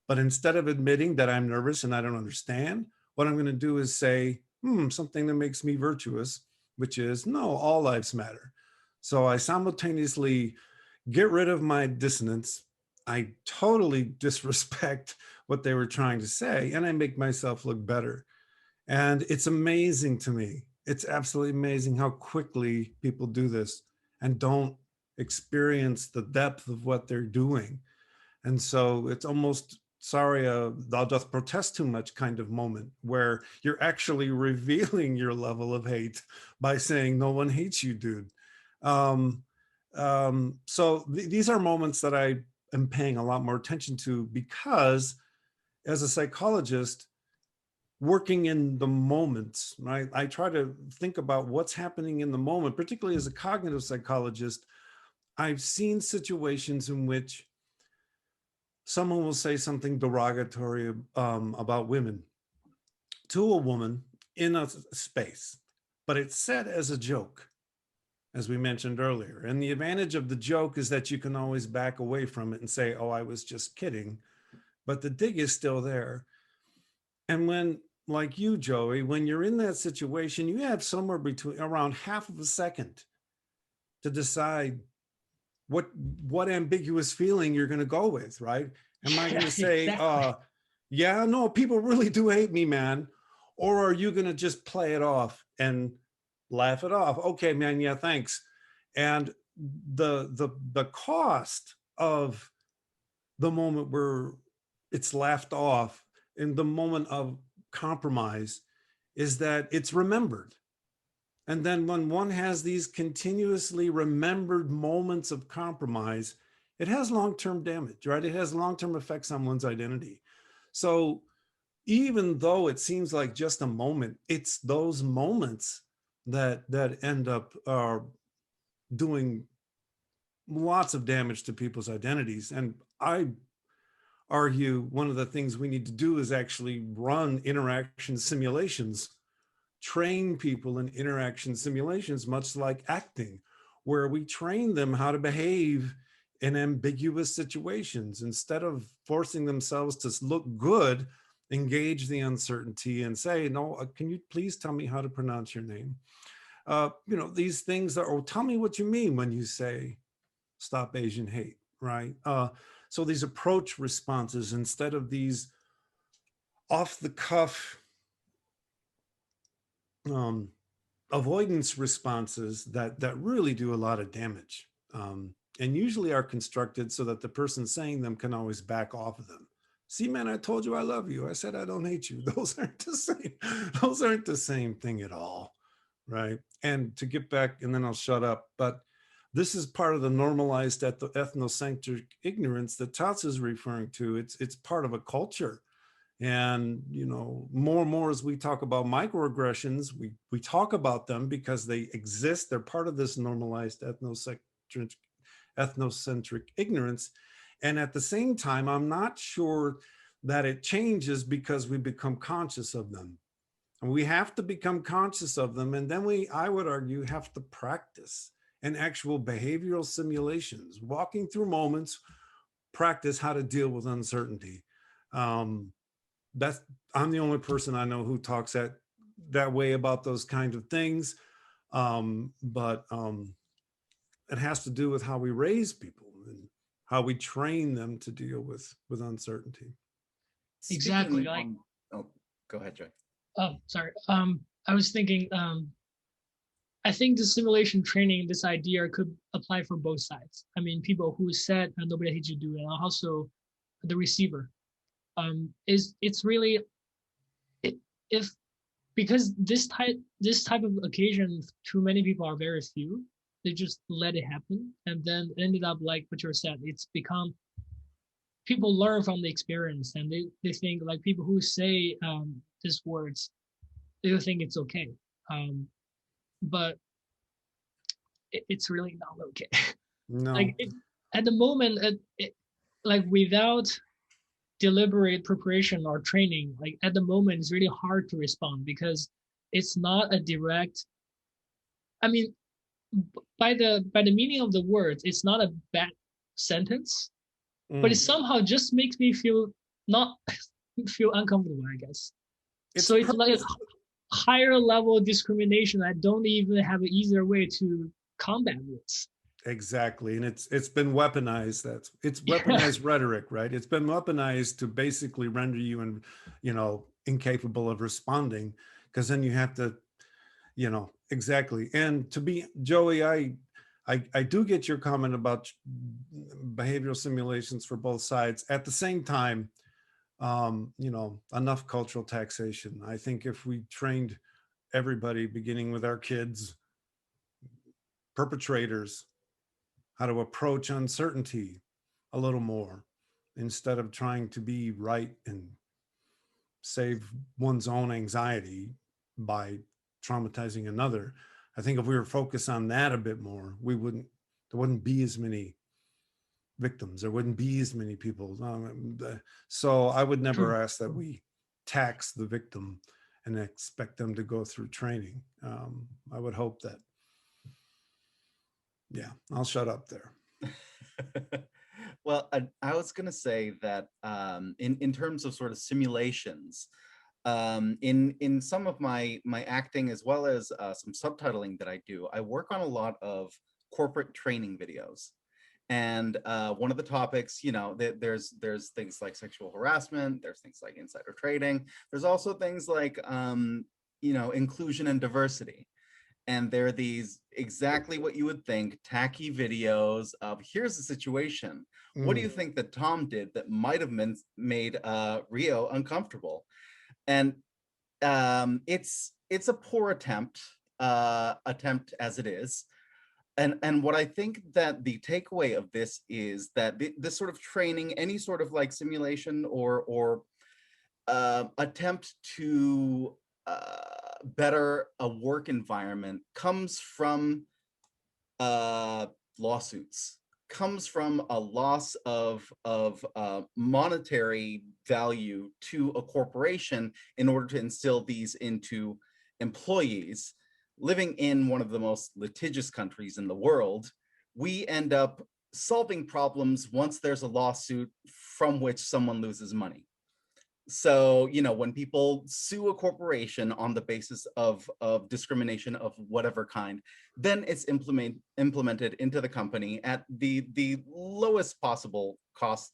But instead of admitting that I'm nervous and I don't understand, what I'm going to do is say, something that makes me virtuous, which is no, all lives matter. So I simultaneously get rid of my dissonance. I totally disrespect what they were trying to say, and I make myself look better. And it's amazing to me. It's absolutely amazing how quickly people do this and don't experience the depth of what they're doing. And so it's almost, sorry, I'll just protest too much kind of moment where you're actually revealing your level of hate by saying no one hates you, dude. So these are moments that I am paying a lot more attention to because as a psychologist, working in the moments, right? I try to think about what's happening in the moment, particularly as a cognitive psychologist. I've seen situations in which someone will say something derogatory about women to a woman in a space, but it's said as a joke, as we mentioned earlier. And the advantage of the joke is that you can always back away from it and say, oh, I was just kidding. But the dig is still there. And when, like you, Joey, when you're in that situation, you have somewhere between around half of a second to decide what ambiguous feeling you're going to go with, right? Am I going to say, Exactly. yeah, no, people really do hate me, man? Or are you going to just play it off and laugh it off? Okay, man, yeah, thanks. And the cost of the moment where it's laughed off in the moment of compromise is that it's remembered. And then when one has these continuously remembered moments of compromise, it has long-term damage, right? It has long-term effects on one's identity. So even though it seems like just a moment, it's those moments that end up doing lots of damage to people's identities. And I argue one of the things we need to do is actually run interaction simulations, train people in interaction simulations, much like acting, where we train them how to behave in ambiguous situations instead of forcing themselves to look good, engage the uncertainty and say, no, can you please tell me how to pronounce your name? These things that, or tell me what you mean when you say stop Asian hate, right? So these approach responses instead of these off the cuff avoidance responses that really do a lot of damage, and usually are constructed so that the person saying them can always back off of them. See, man, I told you I love you. I said I don't hate you. Those aren't the same. Those aren't the same thing at all, right? And to get back, and then I'll shut up. But this is part of the normalized ethnocentric ignorance that Tatsu is referring to. It's part of a culture. And, more and more as we talk about microaggressions, we talk about them because they exist. They're part of this normalized ethnocentric ignorance. And at the same time, I'm not sure that it changes because we become conscious of them. And we have to become conscious of them. And then I would argue, have to practice an actual behavioral simulations, walking through moments, practice how to deal with uncertainty. I'm the only person I know who talks that way about those kind of things. But it has to do with how we raise people and how we train them to deal with Exactly. Speaking Like, on- oh, go ahead, Joy. oh, sorry. I was thinking, I think the simulation training, this idea could apply for both sides. I mean, people who said nobody hates you do, and also the receiver. It's really if because this type of occasion, too many people are very few. They just let it happen, and then ended up like what you said. It's become people learn from the experience, and they think like people who say these words, they think it's okay. But it's really not okay. no. Like at the moment, like without deliberate preparation or training, like at the moment, it's really hard to respond because it's not a direct. I mean, by the meaning of the words, it's not a bad sentence, but it somehow just makes me feel not feel uncomfortable, I guess. So it's like a higher level of discrimination. I don't even have an easier way to combat this. Exactly. And it's been weaponized. It's weaponized rhetoric, right? It's been weaponized to basically render you incapable of responding, because then you have to, exactly. And to be Joey, I do get your comment about behavioral simulations for both sides. At the same time, enough cultural taxation. I think if we trained everybody, beginning with our kids, perpetrators, how to approach uncertainty a little more, instead of trying to be right and save one's own anxiety by traumatizing another. I think if we were focused on that a bit more, there wouldn't be as many victims. There wouldn't be as many people. So I would never ask that we tax the victim and expect them to go through training. I would hope that. Yeah, I'll shut up there. Well, I was going to say that in terms of sort of simulations, in some of my acting as well as some subtitling that I do, I work on a lot of corporate training videos. And one of the topics, there's things like sexual harassment, there's things like insider trading, there's also things like inclusion and diversity. And there are these exactly what you would think, tacky videos of here's the situation. What do you think that Tom did that might have made Rio uncomfortable? And it's a poor attempt as it is. And what I think that the takeaway of this is that this sort of training, any sort of like simulation or attempt to better a work environment comes from lawsuits, comes from a loss of monetary value to a corporation in order to instill these into employees. Living in one of the most litigious countries in the world, we end up solving problems once there's a lawsuit from which someone loses money. So, when people sue a corporation on the basis of discrimination of whatever kind, then it's implemented into the company at the lowest possible cost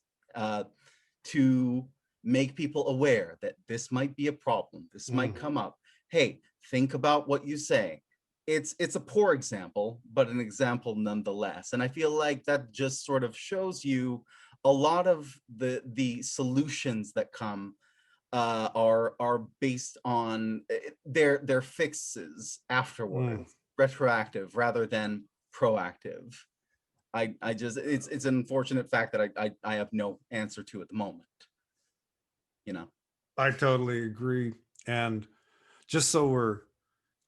to make people aware that this might be a problem. This might come up. Hey, think about what you say. It's a poor example, but an example nonetheless. And I feel like that just sort of shows you a lot of the solutions that come are based on their fixes afterwards, retroactive rather than proactive. I just it's an unfortunate fact that I have no answer to at the moment. I totally agree. And just so we're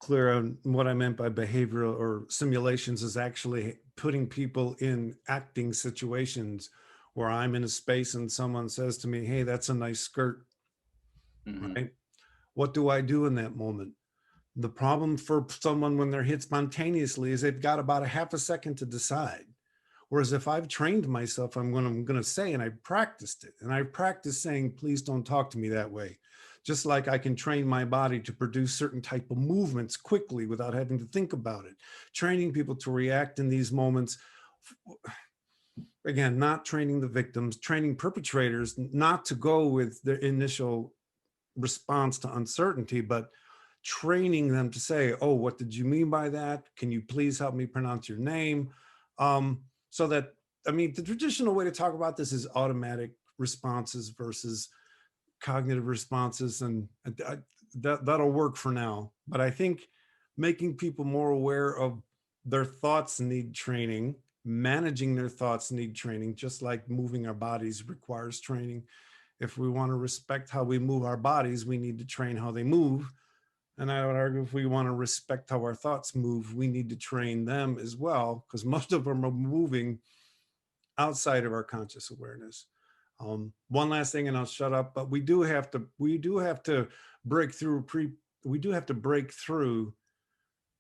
clear on what I meant by behavioral or simulations, is actually putting people in acting situations where I'm in a space and someone says to me, hey, that's a nice skirt. Right? What do I do in that moment? The problem for someone when they're hit spontaneously is they've got about a half a second to decide. Whereas if I've trained myself, I'm going to say, and I practiced it, and I practiced saying, please don't talk to me that way. Just like I can train my body to produce certain type of movements quickly without having to think about it. Training people to react in these moments. again, not training the victims, training perpetrators not to go with their initial response to uncertainty, but training them to say, oh, what did you mean by that? Can you please help me pronounce your name? So that, I mean, the traditional way to talk about this is automatic responses versus cognitive responses, and that'll work for now. But I think making people more aware of their thoughts need training, managing their thoughts need training, just like moving our bodies requires training. If we want to respect how we move our bodies, we need to train how they move. And I would argue if we want to respect how our thoughts move, we need to train them as well, because most of them are moving outside of our conscious awareness. One last thing, and I'll shut up. But we do have to break through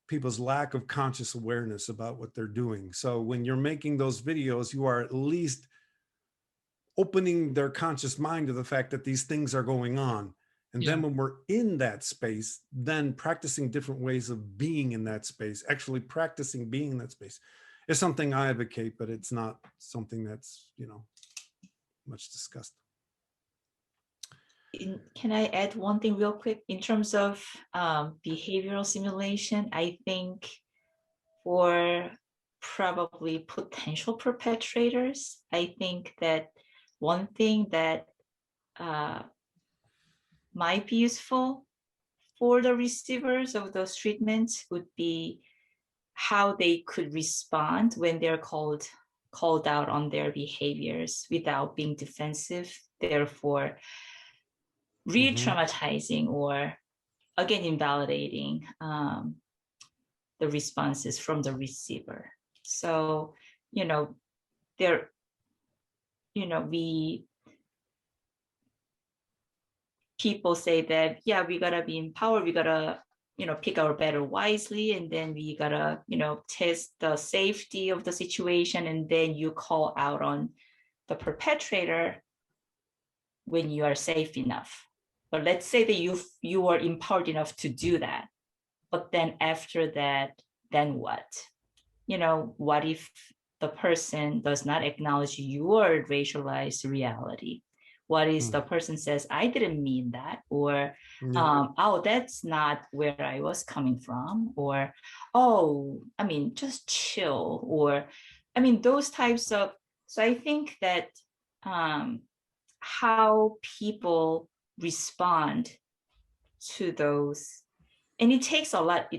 people's lack of conscious awareness about what they're doing. So when you're making those videos, you are at least opening their conscious mind to the fact that these things are going on. And then when we're in that space, then practicing different ways of being in that space, actually practicing being in that space, is something I advocate, but it's not something that's, much discussed. Can I add one thing real quick? In terms of behavioral simulation, I think for probably potential perpetrators, I think that one thing that might be useful for the receivers of those treatments would be how they could respond when they're called out on their behaviors without being defensive, therefore re-traumatizing or again invalidating the responses from the receiver. So, people say that, yeah, we gotta be empowered, we gotta, pick our battle wisely, and then we gotta, test the safety of the situation, and then you call out on the perpetrator when you are safe enough. But let's say that you are empowered enough to do that. But then after that, then what? What if the person does not acknowledge your racialized reality? What if the person says, I didn't mean that, or, oh, that's not where I was coming from, or, oh, just chill, or, those types of, so I think that how people respond to those, and it takes a lot,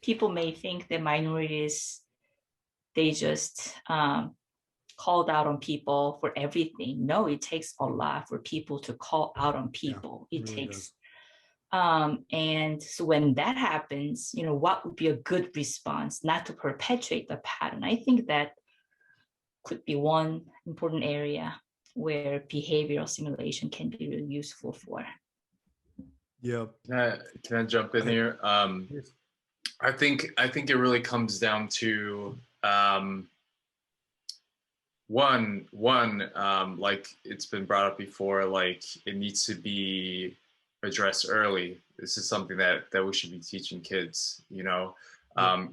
people may think that minorities, they just called out on people for everything. No, it takes a lot for people to call out on people. It really takes, and so when that happens, what would be a good response, not to perpetuate the pattern? I think that could be one important area where behavioral simulation can be really useful for. Yeah. Can I jump in here? I think it really comes down to one, like it's been brought up before, like it needs to be addressed early. This is something that we should be teaching kids.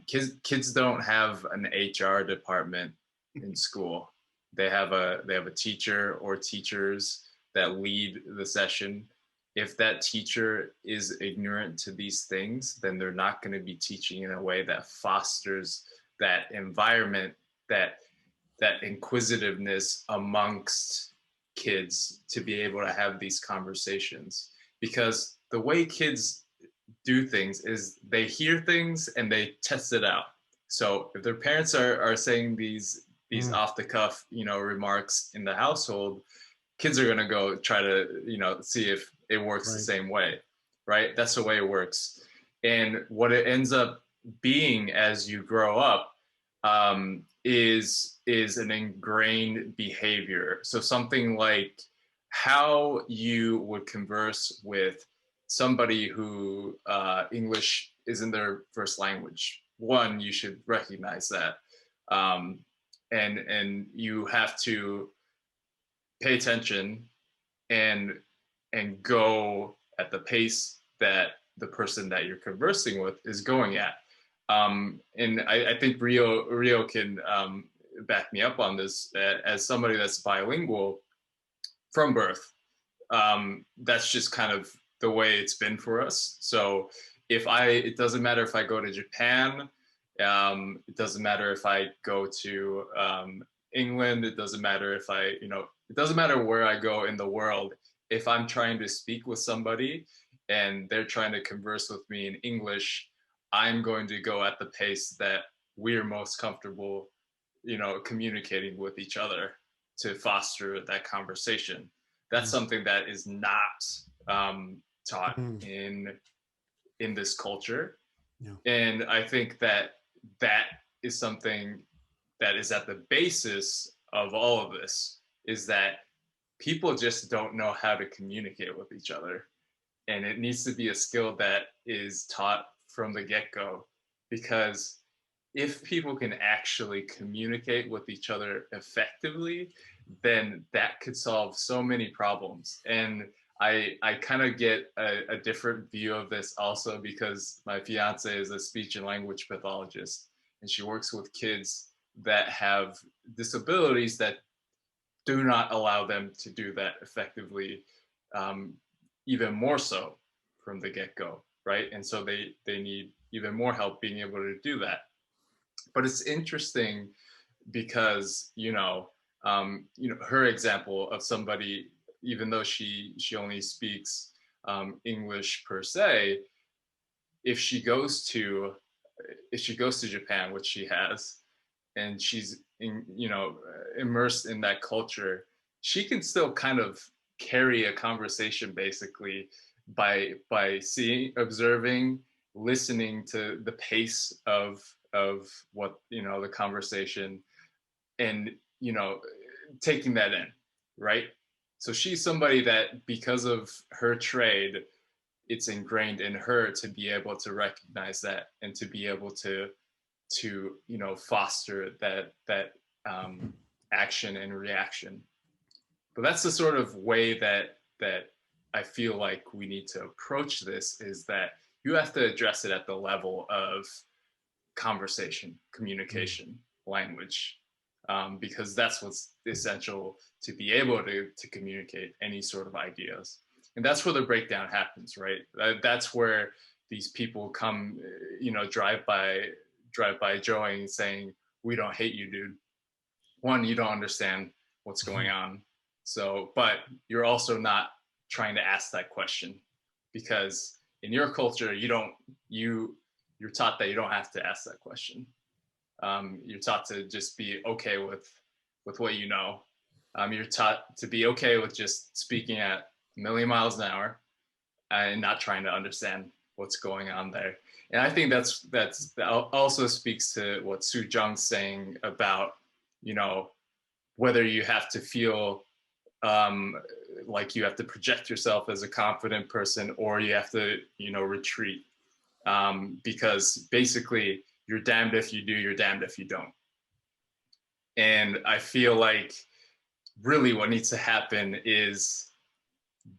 Kids don't have an HR department in school. They have a teacher or teachers that lead the session. If that teacher is ignorant to these things, then they're not going to be teaching in a way that fosters that environment, that inquisitiveness amongst kids to be able to have these conversations. Because the way kids do things is they hear things and they test it out. So if their parents are saying these off the cuff, remarks in the household, kids are going to go try to, see if it works the same way, right? That's the way it works. And what it ends up being as you grow up is an ingrained behavior. So something like how you would converse with somebody who English isn't their first language. One, you should recognize that. And you have to pay attention and go at the pace that the person that you're conversing with is going at. And I think Rio can back me up on this, that as somebody that's bilingual from birth, that's just kind of the way it's been for us. So it doesn't matter if I go to Japan, it doesn't matter if I go to England, it doesn't matter if it doesn't matter where I go in the world. If I'm trying to speak with somebody and they're trying to converse with me in English, I'm going to go at the pace that we're most comfortable, communicating with each other to foster that conversation. That's something that is not taught in this culture. Yeah. And I think that is something that is at the basis of all of this, is that people just don't know how to communicate with each other. And it needs to be a skill that is taught from the get-go, because if people can actually communicate with each other effectively, then that could solve so many problems. And I kind of get a different view of this also because my fiance is a speech and language pathologist, and she works with kids that have disabilities that do not allow them to do that effectively, even more so from the get-go, right? And so they need even more help being able to do that. But it's interesting because her example of somebody, even though she only speaks English per se, if she goes to Japan, which she has, and she's immersed in that culture, she can still kind of carry a conversation basically by seeing, observing, listening to the pace of what the conversation, and taking that in, right? So she's somebody that, because of her trade, it's ingrained in her to be able to recognize that and to be able to foster that action and reaction. But that's the sort of way that I feel like we need to approach this, is that you have to address it at the level of conversation, communication, language, because that's what's essential to be able to communicate any sort of ideas. And that's where the breakdown happens, right? That's where these people come, drive by Joey saying, "We don't hate you, dude. One, you don't understand what's going on. So, but you're also not trying to ask that question, because in your culture, you're taught that you don't have to ask that question. You're taught to just be okay with what you know. You're taught to be okay with just speaking at a million miles an hour and not trying to understand what's going on there. And I think that also speaks to what Suejung's saying about, whether you have to feel like you have to project yourself as a confident person, or you have to, retreat. Because basically you're damned if you do, you're damned if you don't. And I feel like really what needs to happen is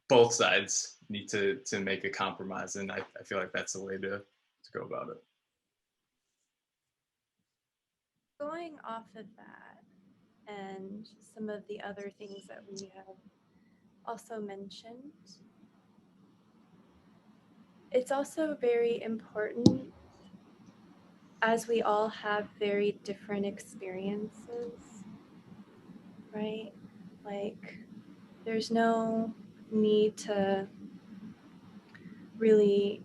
both sides need to make a compromise. And I feel like that's the way to go about it. Going off of that and some of the other things that we have also mentioned, it's also very important, as we all have very different experiences, right? Like, there's no need to really,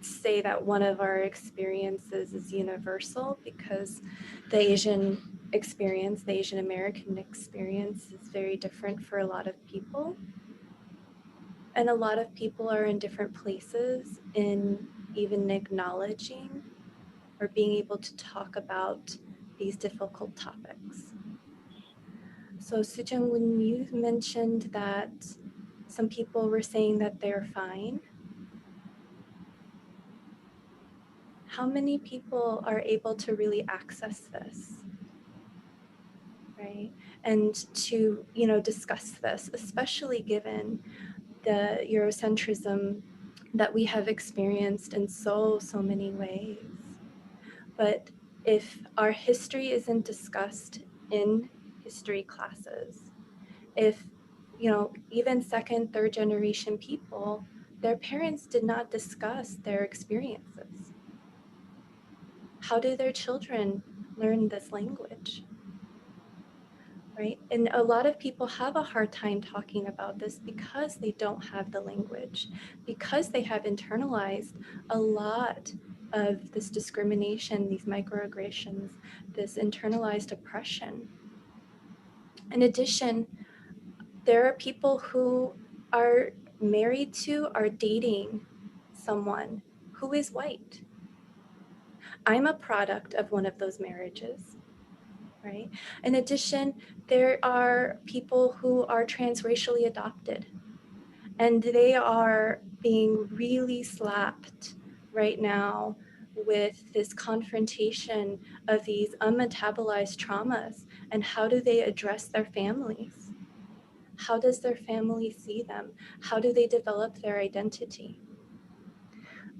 say that one of our experiences is universal, because the Asian experience, the Asian American experience, is very different for a lot of people. And a lot of people are in different places in even acknowledging or being able to talk about these difficult topics. So Suejung, when you mentioned that some people were saying that they're fine, how many people are able to really access this, right? And to, discuss this, especially given the Eurocentrism that we have experienced in so many ways. But if our history isn't discussed in history classes, if, you know, even second, third generation people, their parents did not discuss their experiences. How do their children learn this language? Right? And a lot of people have a hard time talking about this because they don't have the language, because they have internalized a lot of this discrimination, these microaggressions, this internalized oppression. In addition, there are people who are married to, are dating someone who is white. I'm a product of one of those marriages, right? In addition, there are people who are transracially adopted, and they are being really slapped right now with this confrontation of these unmetabolized traumas. And how do they address their families? How does their family see them? How do they develop their identity?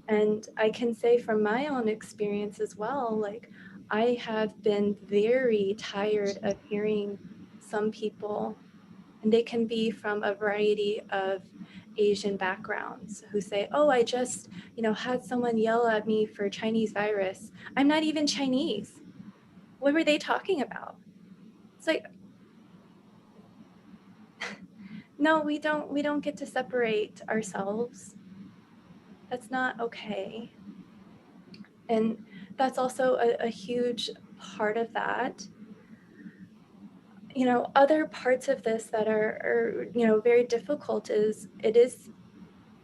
And I can say from my own experience as well, like, I have been very tired of hearing some people, and they can be from a variety of Asian backgrounds, who say, oh, I just, you know, had someone yell at me for Chinese virus. I'm not even Chinese. What were they talking about? It's like, no, we don't get to separate ourselves. That's not okay. And that's also a huge part of that. You know, other parts of this that are, you know, very difficult is it is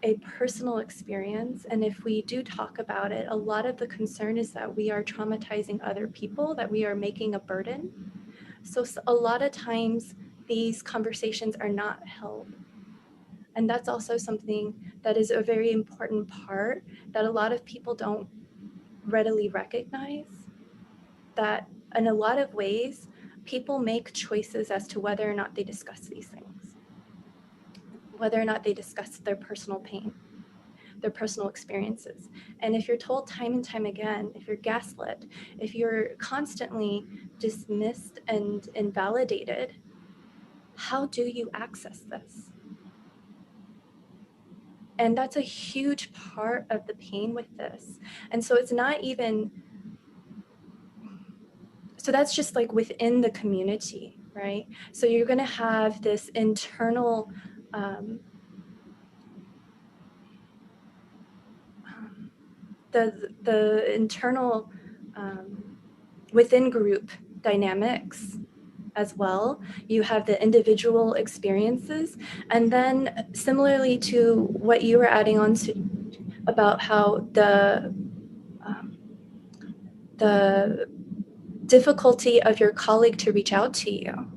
a personal experience. And if we do talk about it, a lot of the concern is that we are traumatizing other people, that we are making a burden. So a lot of times these conversations are not held. And that's also something that is a very important part that a lot of people don't readily recognize, that in a lot of ways, people make choices as to whether or not they discuss these things, whether or not they discuss their personal pain, their personal experiences. And if you're told time and time again, if you're gaslit, if you're constantly dismissed and invalidated, how do you access this? And that's a huge part of the pain with this. And so it's not even, so that's just like within the community, right? So you're going to have this internal the internal within group dynamics as well. You have the individual experiences, and then similarly to what you were adding on to about how the difficulty of your colleague to reach out to you,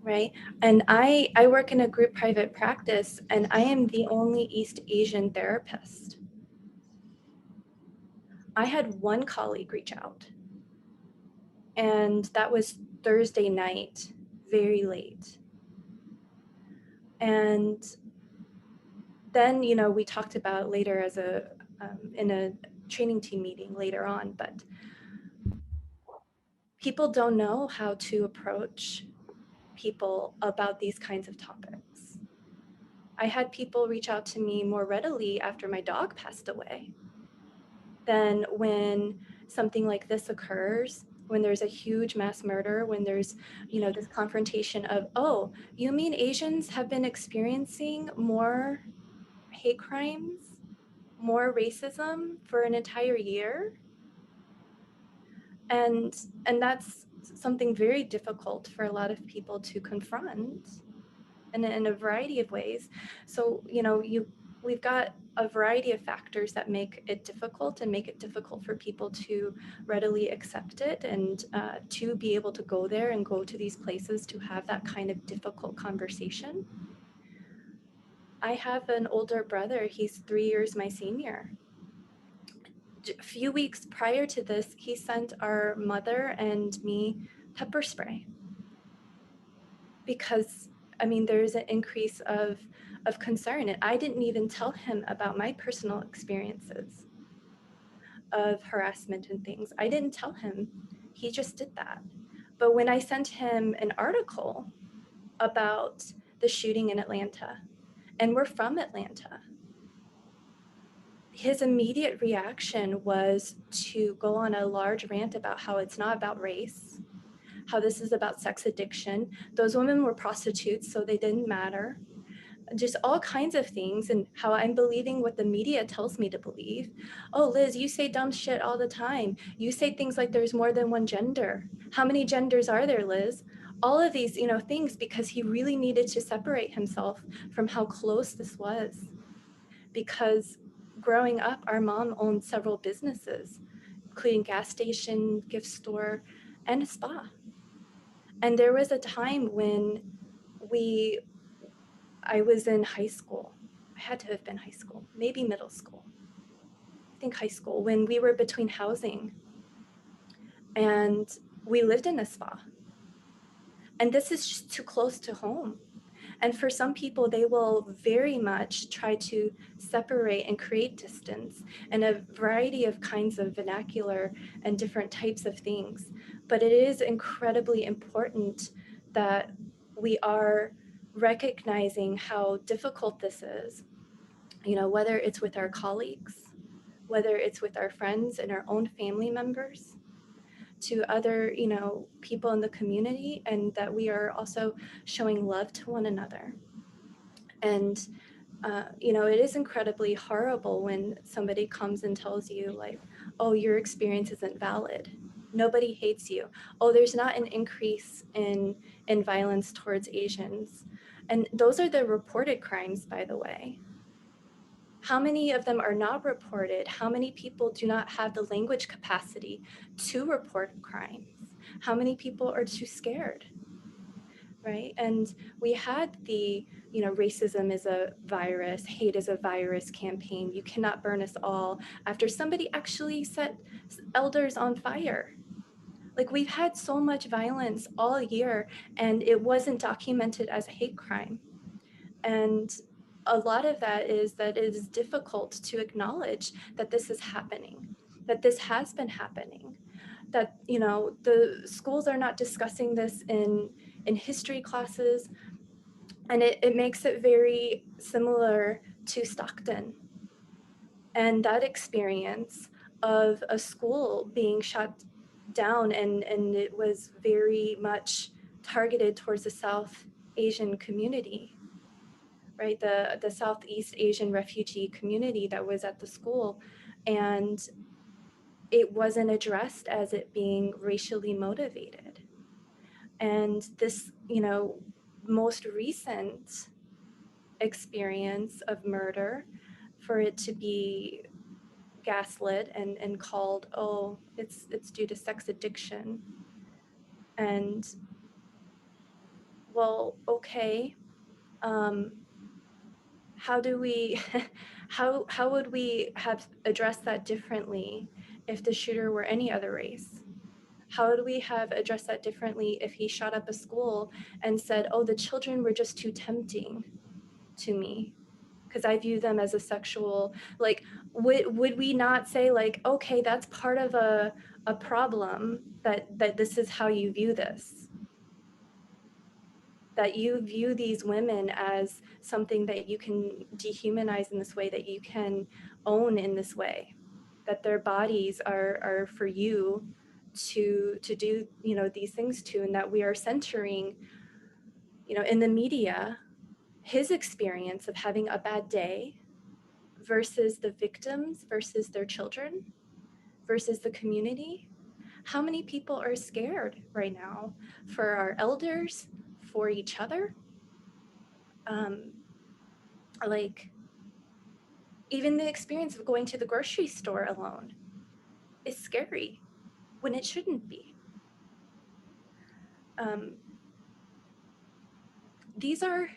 right? And I work in a group private practice, and I am the only East Asian therapist. I had one colleague reach out, and that was Thursday night, very late. And then, you know, we talked about later as a in a training team meeting later on, but people don't know how to approach people about these kinds of topics. I had people reach out to me more readily after my dog passed away than when something like this occurs, when there's a huge mass murder, when there's, you know, this confrontation of, oh, you mean Asians have been experiencing more hate crimes, more racism for an entire year? And that's something very difficult for a lot of people to confront in a variety of ways. So, you know, we've got a variety of factors that make it difficult and make it difficult for people to readily accept it, and to be able to go there and go to these places to have that kind of difficult conversation. I have an older brother, he's 3 years my senior. A few weeks prior to this, he sent our mother and me pepper spray because, I mean, there's an increase of concern, and I didn't even tell him about my personal experiences. of harassment and things. I didn't tell him. He just did that. But when I sent him an article about the shooting in Atlanta, and we're from Atlanta, his immediate reaction was to go on a large rant about how it's not about race, how this is about sex addiction. Those women were prostitutes, so they didn't matter. Just all kinds of things, and how I'm believing what the media tells me to believe. Oh, Liz, you say dumb shit all the time. You say things like there's more than one gender. How many genders are there, Liz? All of these, things, because he really needed to separate himself from how close this was. Because growing up, our mom owned several businesses, including gas station, gift store, and a spa. And there was a time when I was in high school. I had to have been high school, maybe middle school. I think high school, when we were between housing, and we lived in a spa. And this is just too close to home. And for some people, they will very much try to separate and create distance and a variety of kinds of vernacular and different types of things. But it is incredibly important that we are recognizing how difficult this is, whether it's with our colleagues, whether it's with our friends and our own family members, to other, people in the community, and that we are also showing love to one another. And, it is incredibly horrible when somebody comes and tells you like, oh, your experience isn't valid. Nobody hates you. Oh, there's not an increase in violence towards Asians. And those are the reported crimes, by the way. How many of them are not reported? How many people do not have the language capacity to report crimes? How many people are too scared? Right? And we had the, racism is a virus, hate is a virus campaign. You cannot burn us all, after somebody actually set elders on fire. Like, we've had so much violence all year, and it wasn't documented as a hate crime. And a lot of that is that it is difficult to acknowledge that this is happening, that this has been happening, that, the schools are not discussing this in history classes. And it makes it very similar to Stockton and that experience of a school being shut down, and it was very much targeted towards the South Asian community, right? The Southeast Asian refugee community that was at the school. And it wasn't addressed as it being racially motivated. And this, most recent experience of murder, for it to be gaslit and called, oh, it's due to sex addiction. And, well, okay, how do we how would we have addressed that differently if the shooter were any other race? How would we have addressed that differently if he shot up a school and said, oh, the children were just too tempting to me because I view them as a sexual, like, would we not say like, okay, that's part of a problem, that this is how you view this, that you view these women as something that you can dehumanize in this way, that you can own in this way, that their bodies are for you to do, these things to, and that we are centering, in the media, his experience of having a bad day versus the victims, versus their children, versus the community. How many people are scared right now for our elders, for each other? Like, even the experience of going to the grocery store alone is scary when it shouldn't be. These are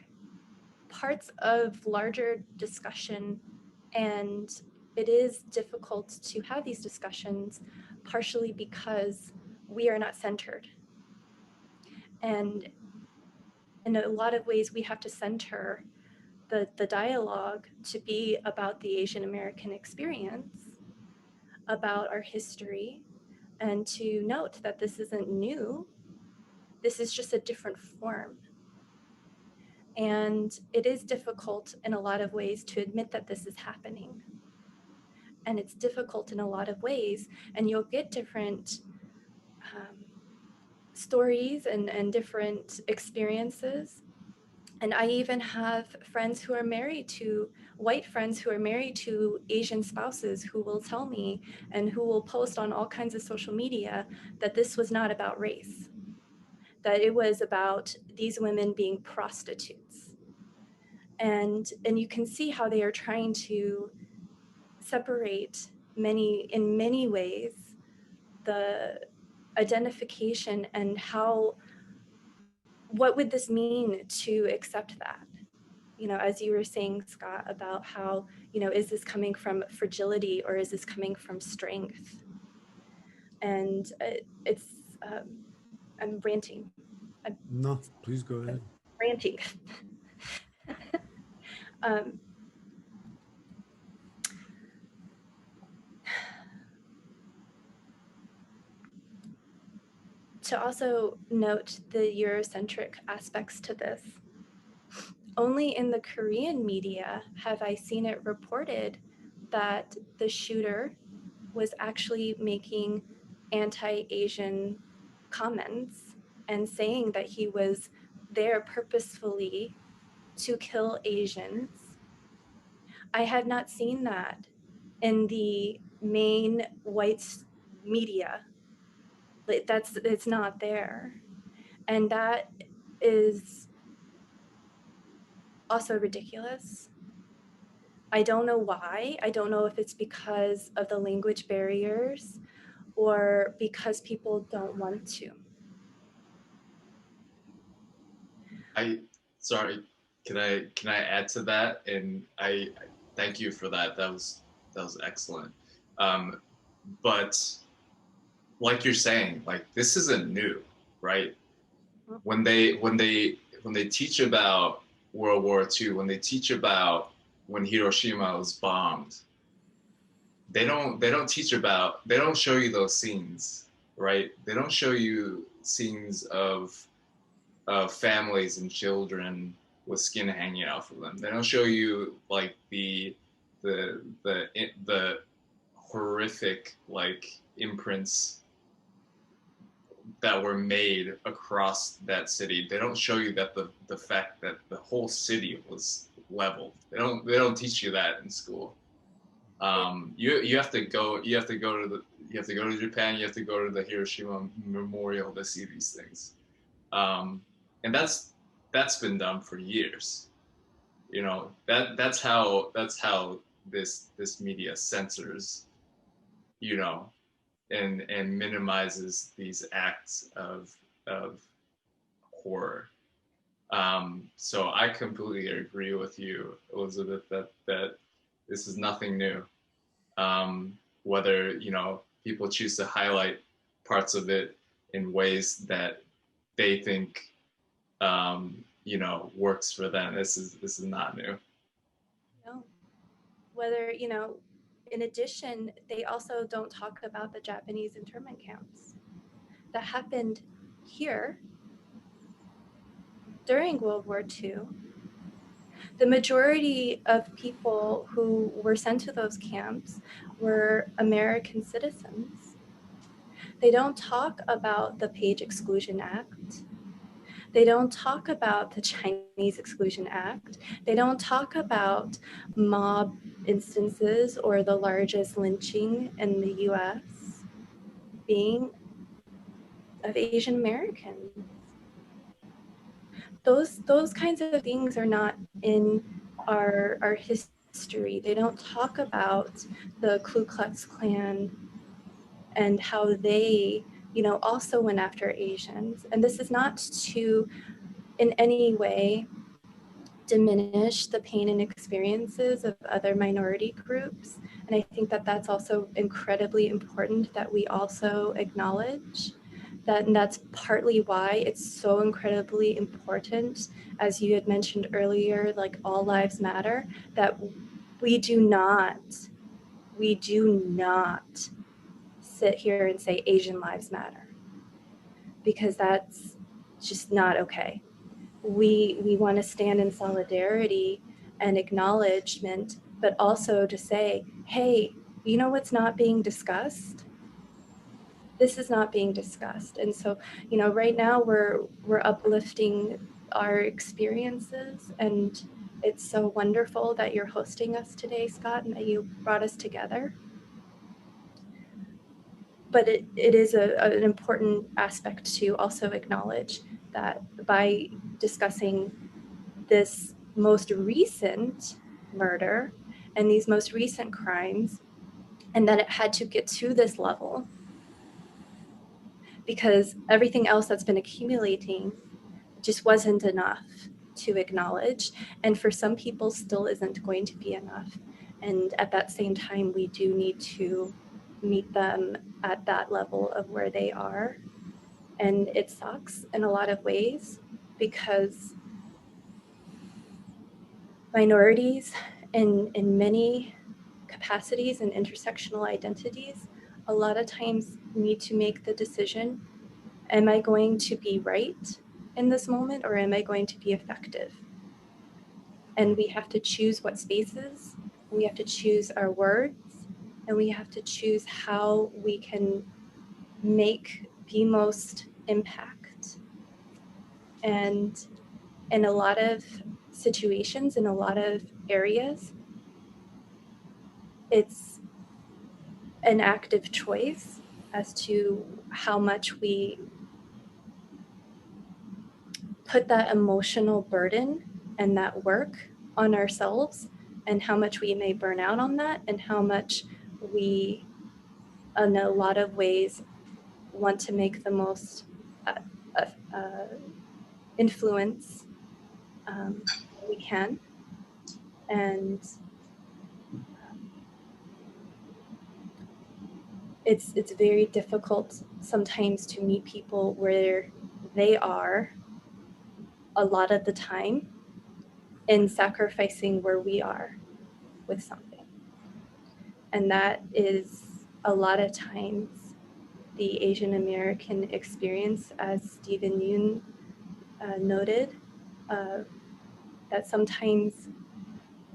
parts of larger discussion, and it is difficult to have these discussions, partially because we are not centered. And in a lot of ways, we have to center the dialogue to be about the Asian American experience. about our history and to note that this isn't new. This is just a different form. And it is difficult in a lot of ways to admit that this is happening. And it's difficult in a lot of ways, and you'll get different stories and different experiences. And I even have friends who are married to, white friends who are married to Asian spouses who will tell me and who will post on all kinds of social media that this was not about race, that it was about these women being prostitutes. And you can see how they are trying to separate in many ways the identification and what would this mean to accept that? You know, as you were saying, Scott, about how, you know, is this coming from fragility or is this coming from strength? And I'm ranting. No, please go ahead. Ranting. To also note the Eurocentric aspects to this, only in the Korean media have I seen it reported that the shooter was actually making anti-Asian comments and saying that he was there purposefully to kill Asians. I have not seen that in the main white media. It's not there. And that is also ridiculous. I don't know why. I don't know if it's because of the language barriers or because people don't want to. Sorry, can I add to that? And I thank you for that. That was excellent. But like you're saying, like this isn't new, right? When they teach about World War II, when they teach about when Hiroshima was bombed, they don't show you those scenes, right? They don't show you scenes of families and children with skin hanging off of them. They don't show you like the horrific like imprints that were made across that city. They don't show you that the fact that the whole city was leveled. They don't teach you that in school. You have to go to Japan. You have to go to the Hiroshima Memorial to see these things. And that's been done for years. You know, that's how this media censors, you know, and minimizes these acts of horror. So I completely agree with you, Elizabeth, that this is nothing new. Whether, you know, people choose to highlight parts of it in ways that they think, you know, works for them. This is not new. No. Whether, you know, in addition, they also don't talk about the Japanese internment camps that happened here during World War II. The majority of people who were sent to those camps were American citizens. They don't talk about the Page Exclusion Act. They don't talk about the Chinese Exclusion Act. They don't talk about mob instances or the largest lynching in the US being of Asian Americans. Those kinds of things are not in our history. They don't talk about the Ku Klux Klan and how they, you know, also went after Asians. And this is not to in any way diminish the pain and experiences of other minority groups. And I think that that's also incredibly important that we also acknowledge that, and that's partly why it's so incredibly important, as you had mentioned earlier, like all lives matter, that we do not we do not sit here and say Asian lives matter, because that's just not okay. We want to stand in solidarity and acknowledgement, but also to say, hey, you know what's not being discussed? This is not being discussed. And so, you know, right now we're uplifting our experiences, and it's so wonderful that you're hosting us today, Scott, and that you brought us together. But it is an important aspect to also acknowledge that by discussing this most recent murder and these most recent crimes, and that it had to get to this level because everything else that's been accumulating just wasn't enough to acknowledge, and for some people still isn't going to be enough. And at that same time, we do need to meet them at that level of where they are. And it sucks in a lot of ways because minorities in many capacities and intersectional identities a lot of times need to make the decision, am I going to be right in this moment, or am I going to be effective? And we have to choose what spaces, we have to choose our words, and we have to choose how we can make the most impact. And in a lot of situations, in a lot of areas, it's an active choice as to how much we put that emotional burden and that work on ourselves, and how much we may burn out on that, and how much we, in a lot of ways, want to make the most influence we can. And it's very difficult sometimes to meet people where they are a lot of the time in sacrificing where we are with something. And that is a lot of times the Asian American experience, as Stephen Yoon noted, that sometimes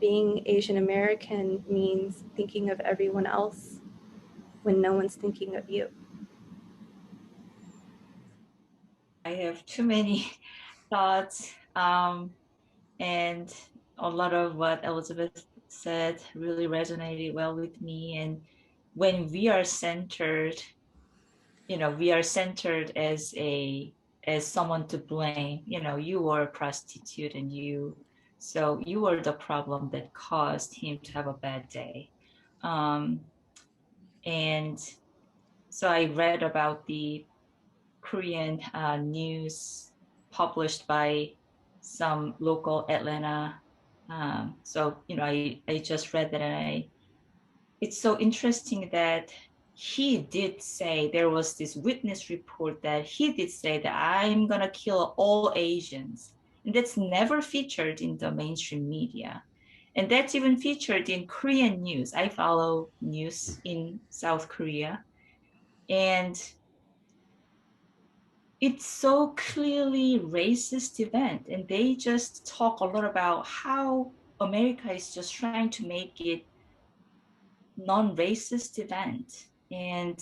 being Asian American means thinking of everyone else when no one's thinking of you. I have too many thoughts, and a lot of what Elizabeth said really resonated well with me. And when we are centered, we are centered as someone to blame. You were a prostitute, and so you were the problem that caused him to have a bad day. And so I read about the Korean news published by some local Atlanta. So I just read that, and it's so interesting that he did say, there was this witness report that he did say that I'm gonna kill all Asians, and that's never featured in the mainstream media. And that's even featured in Korean news. I follow news in South Korea, and it's so clearly racist event. And they just talk a lot about how America is just trying to make it non-racist event. And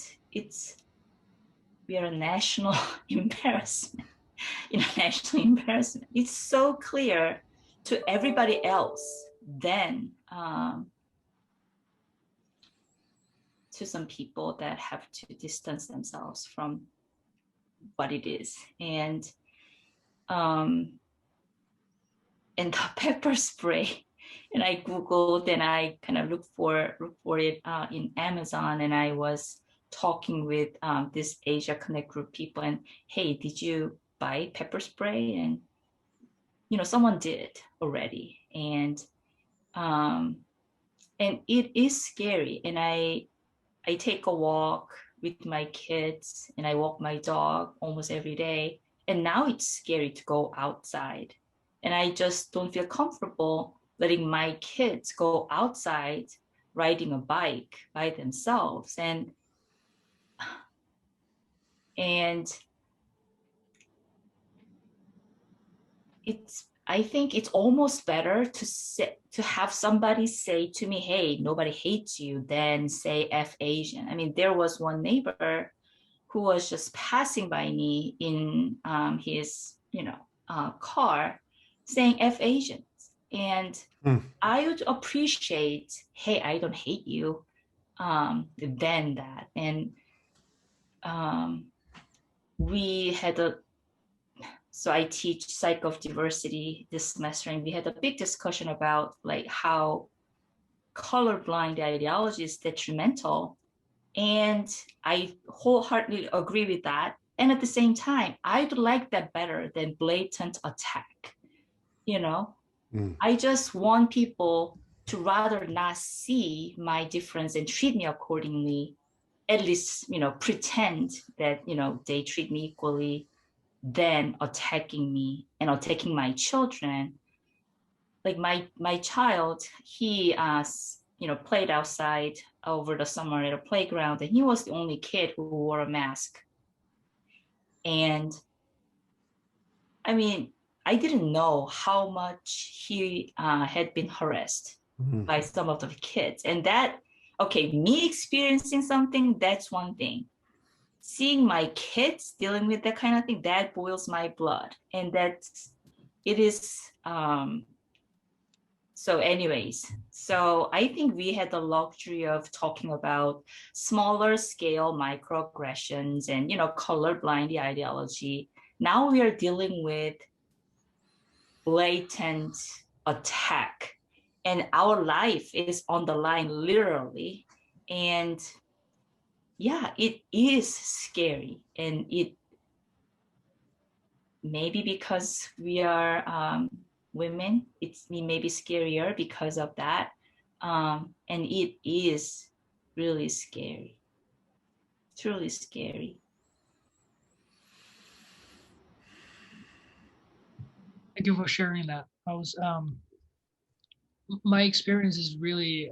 we are a national embarrassment, national embarrassment. It's so clear to everybody else than to some people that have to distance themselves from what it is. And the pepper spray, and I Googled and I kind of looked for it in Amazon, and I was talking with this Asia Connect group people, and hey, did you buy pepper spray? And someone did already, and it is scary. And I take a walk with my kids, and I walk my dog almost every day, and now it's scary to go outside, and I just don't feel comfortable letting my kids go outside riding a bike by themselves. And I think it's almost better to have somebody say to me, hey, nobody hates you, than say F Asian. I mean, there was one neighbor who was just passing by me in his, car, saying F Asians. And I would appreciate, hey, I don't hate you, than that. And we had so I teach Psych of Diversity this semester, and we had a big discussion about like how colorblind ideology is detrimental. And I wholeheartedly agree with that. And at the same time, I'd like that better than blatant attack. I just want people to rather not see my difference and treat me accordingly, at least, pretend that, they treat me equally, than attacking me and attacking my children. Like my child, he played outside over the summer at a playground, and he was the only kid who wore a mask. And I mean, I didn't know how much he had been harassed by some of the kids. And that, okay, me experiencing something, that's one thing. Seeing my kids dealing with that kind of thing, that boils my blood. And it is, so anyways, so I think we had the luxury of talking about smaller scale microaggressions and, colorblind ideology. Now we are dealing with blatant attack, and our life is on the line, literally. And yeah, it is scary. And it maybe because we are women, it may be scarier because of that. And it is really scary, truly scary. Thank you for sharing that. My experience is really,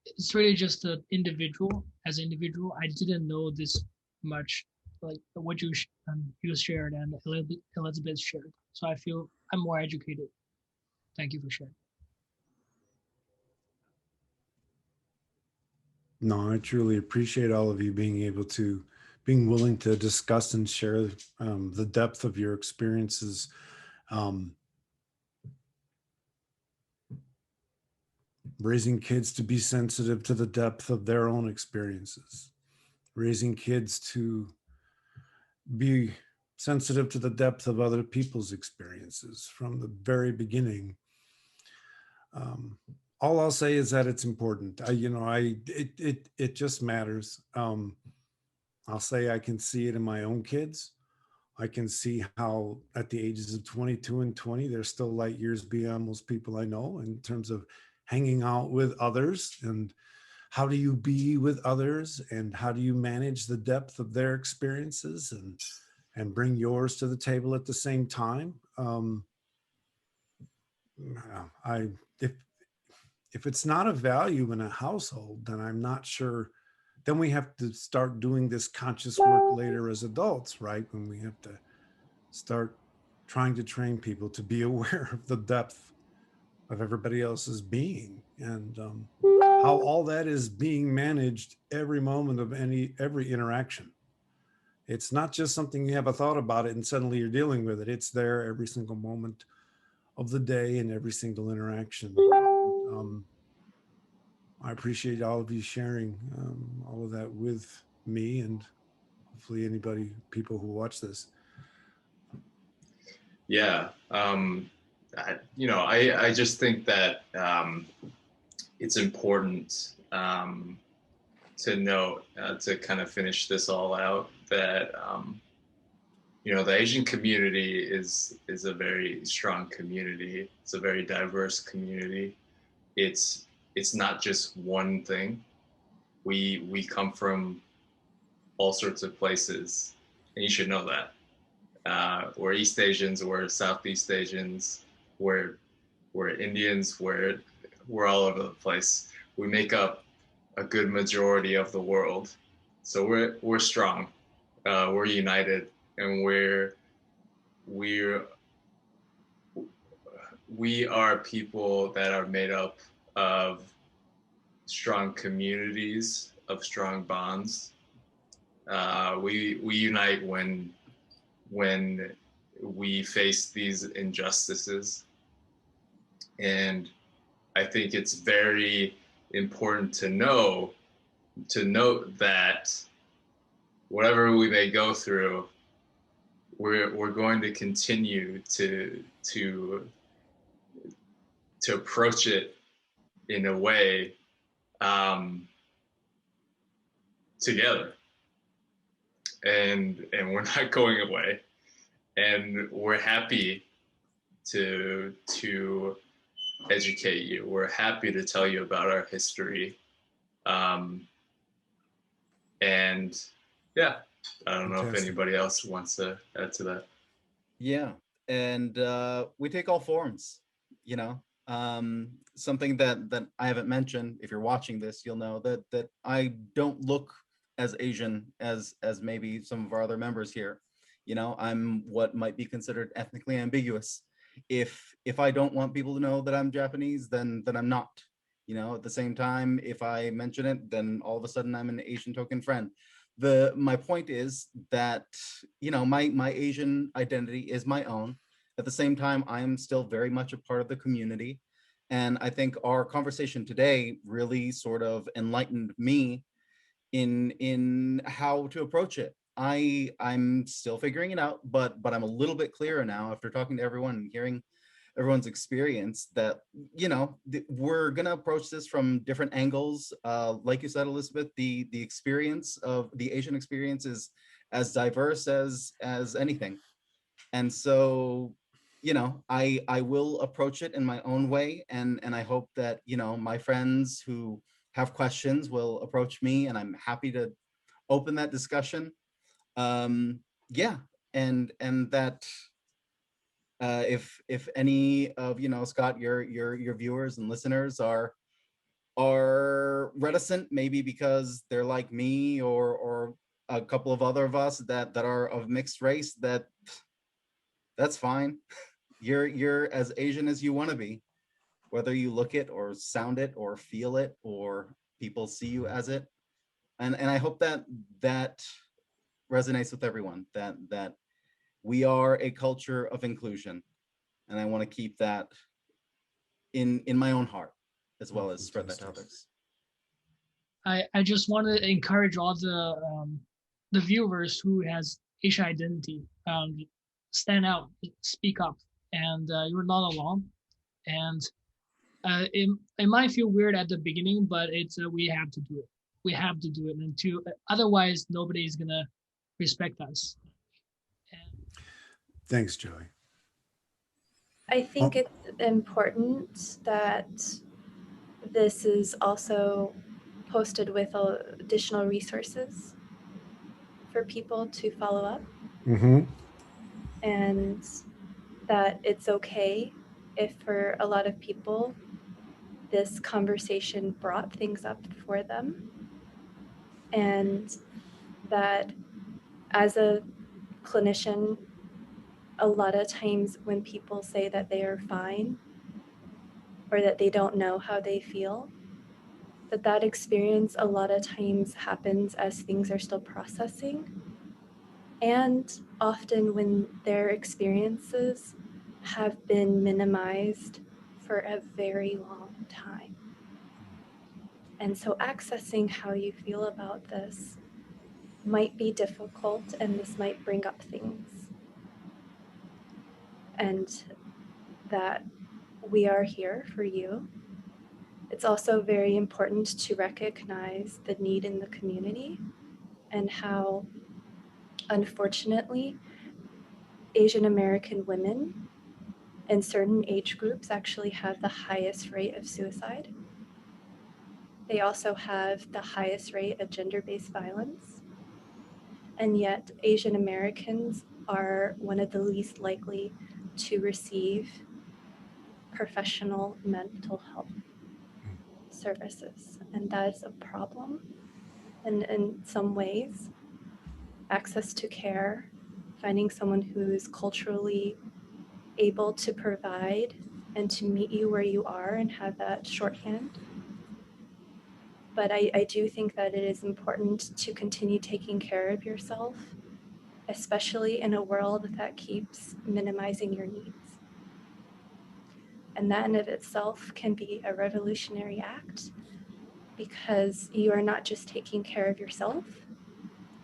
it's really just an individual. As an individual, I didn't know this much, like what you shared and Elizabeth shared. So I feel I'm more educated. Thank you for sharing. No, I truly appreciate all of you being willing to discuss and share the depth of your experiences. Raising kids to be sensitive to the depth of their own experiences, raising kids to be sensitive to the depth of other people's experiences from the very beginning. All I'll say is that it's important. It just matters. I'll say I can see it in my own kids. I can see how at the ages of 22 and 20, they're still light years beyond most people I know in terms of hanging out with others, and how do you be with others, and how do you manage the depth of their experiences and bring yours to the table at the same time. If it's not a value in a household, then I'm not sure. Then we have to start doing this conscious work later as adults, right? When we have to start trying to train people to be aware of the depth of everybody else's being, and how all that is being managed every moment of every interaction. It's not just something you have a thought about it and suddenly you're dealing with it. It's there every single moment of the day and every single interaction. I appreciate all of you sharing all of that with me, and hopefully people who watch this. Yeah, I just think that it's important to note, to kind of finish this all out, that the Asian community is a very strong community. It's a very diverse community. It's not just one thing. We come from all sorts of places, and you should know that. We're East Asians, we're Southeast Asians, we're Indians, we're all over the place. we make up a good majority of the world. So we're strong, we're united, and we are people that are made up of strong communities, of strong bonds. We unite when we face these injustices, and I think it's very important to note that whatever we may go through, we're going to continue to approach it in a way together, and we're not going away, and we're happy to educate you. We're happy to tell you about our history, and yeah, I don't know if anybody else wants to add to that. Yeah, and we take all forms, you know. Something that I haven't mentioned, if you're watching this, you'll know that I don't look as Asian as maybe some of our other members here. You know, I'm what might be considered ethnically ambiguous. If I don't want people to know that I'm Japanese, then I'm not. You know, at the same time, if I mention it, then all of a sudden I'm an Asian token friend. My point is that, you know, my Asian identity is my own. At the same time, I am still very much a part of the community. And I think our conversation today really sort of enlightened me in how to approach it. I'm still figuring it out, but I'm a little bit clearer now after talking to everyone and hearing everyone's experience that, you know, we're gonna approach this from different angles. Like you said, Elizabeth, the experience of the Asian experience is as diverse as anything. And so, you know, I will approach it in my own way, and I hope that, you know, my friends who have questions will approach me, and I'm happy to open that discussion. Yeah, and that if any of, you know, Scott, your viewers and listeners are reticent, maybe because they're like me or a couple of other of us that are of mixed race, that's fine. You're as Asian as you want to be, whether you look it or sound it or feel it or people see you as it. And I hope that resonates with everyone, that we are a culture of inclusion. And I want to keep that in my own heart, as well as spread that to others. I just want to encourage all the viewers who has Asian identity, stand out, speak up, and you're not alone. And it might feel weird at the beginning, but it's we have to do it. We have to do it, and otherwise nobody's gonna respect us. Thanks, Joey. I think it's important that this is also posted with additional resources for people to follow up. Mm-hmm. And that it's okay if for a lot of people this conversation brought things up for them, and that as a clinician, a lot of times when people say that they are fine or that they don't know how they feel, that experience a lot of times happens as things are still processing, and often when their experiences have been minimized for a very long time. And so accessing how you feel about this might be difficult, and this might bring up things. And that we are here for you. It's also very important to recognize the need in the community and how, unfortunately, Asian American women in certain age groups actually have the highest rate of suicide. They also have the highest rate of gender-based violence. And yet Asian Americans are one of the least likely to receive professional mental health services, and that is a problem. And in some ways, access to care, finding someone who is culturally able to provide and to meet you where you are and have that shorthand. But I do think that it is important to continue taking care of yourself, especially in a world that keeps minimizing your needs. And that in of itself can be a revolutionary act, because you are not just taking care of yourself.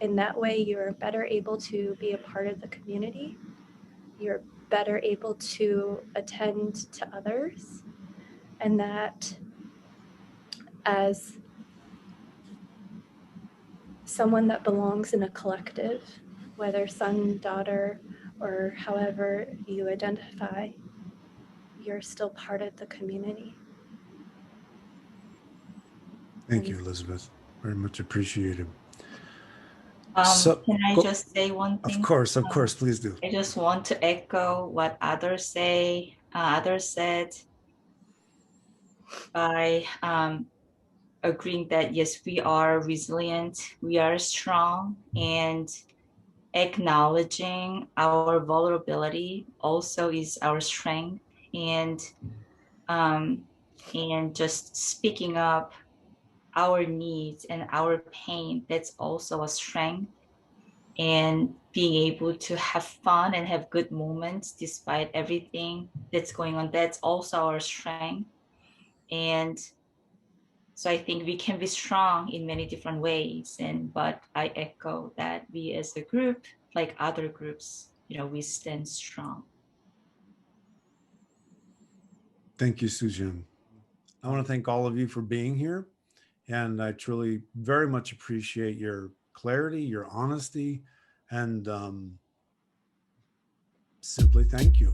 In that way, you're better able to be a part of the community. You're better able to attend to others. And that as someone that belongs in a collective, whether son, daughter, or however you identify, you're still part of the community. Thank you, Elizabeth. Very much appreciated. Can I just say one thing? Of course, please do. I just want to echo what others say. Others said by agreeing that yes, we are resilient, we are strong, and acknowledging our vulnerability also is our strength, and just speaking up our needs and our pain, that's also a strength. And being able to have fun and have good moments despite everything that's going on, that's also our strength. And so I think we can be strong in many different ways. But I echo that we as a group, like other groups, we stand strong. Thank you, Suejung. I want to thank all of you for being here. And I truly very much appreciate your clarity, your honesty, and simply thank you.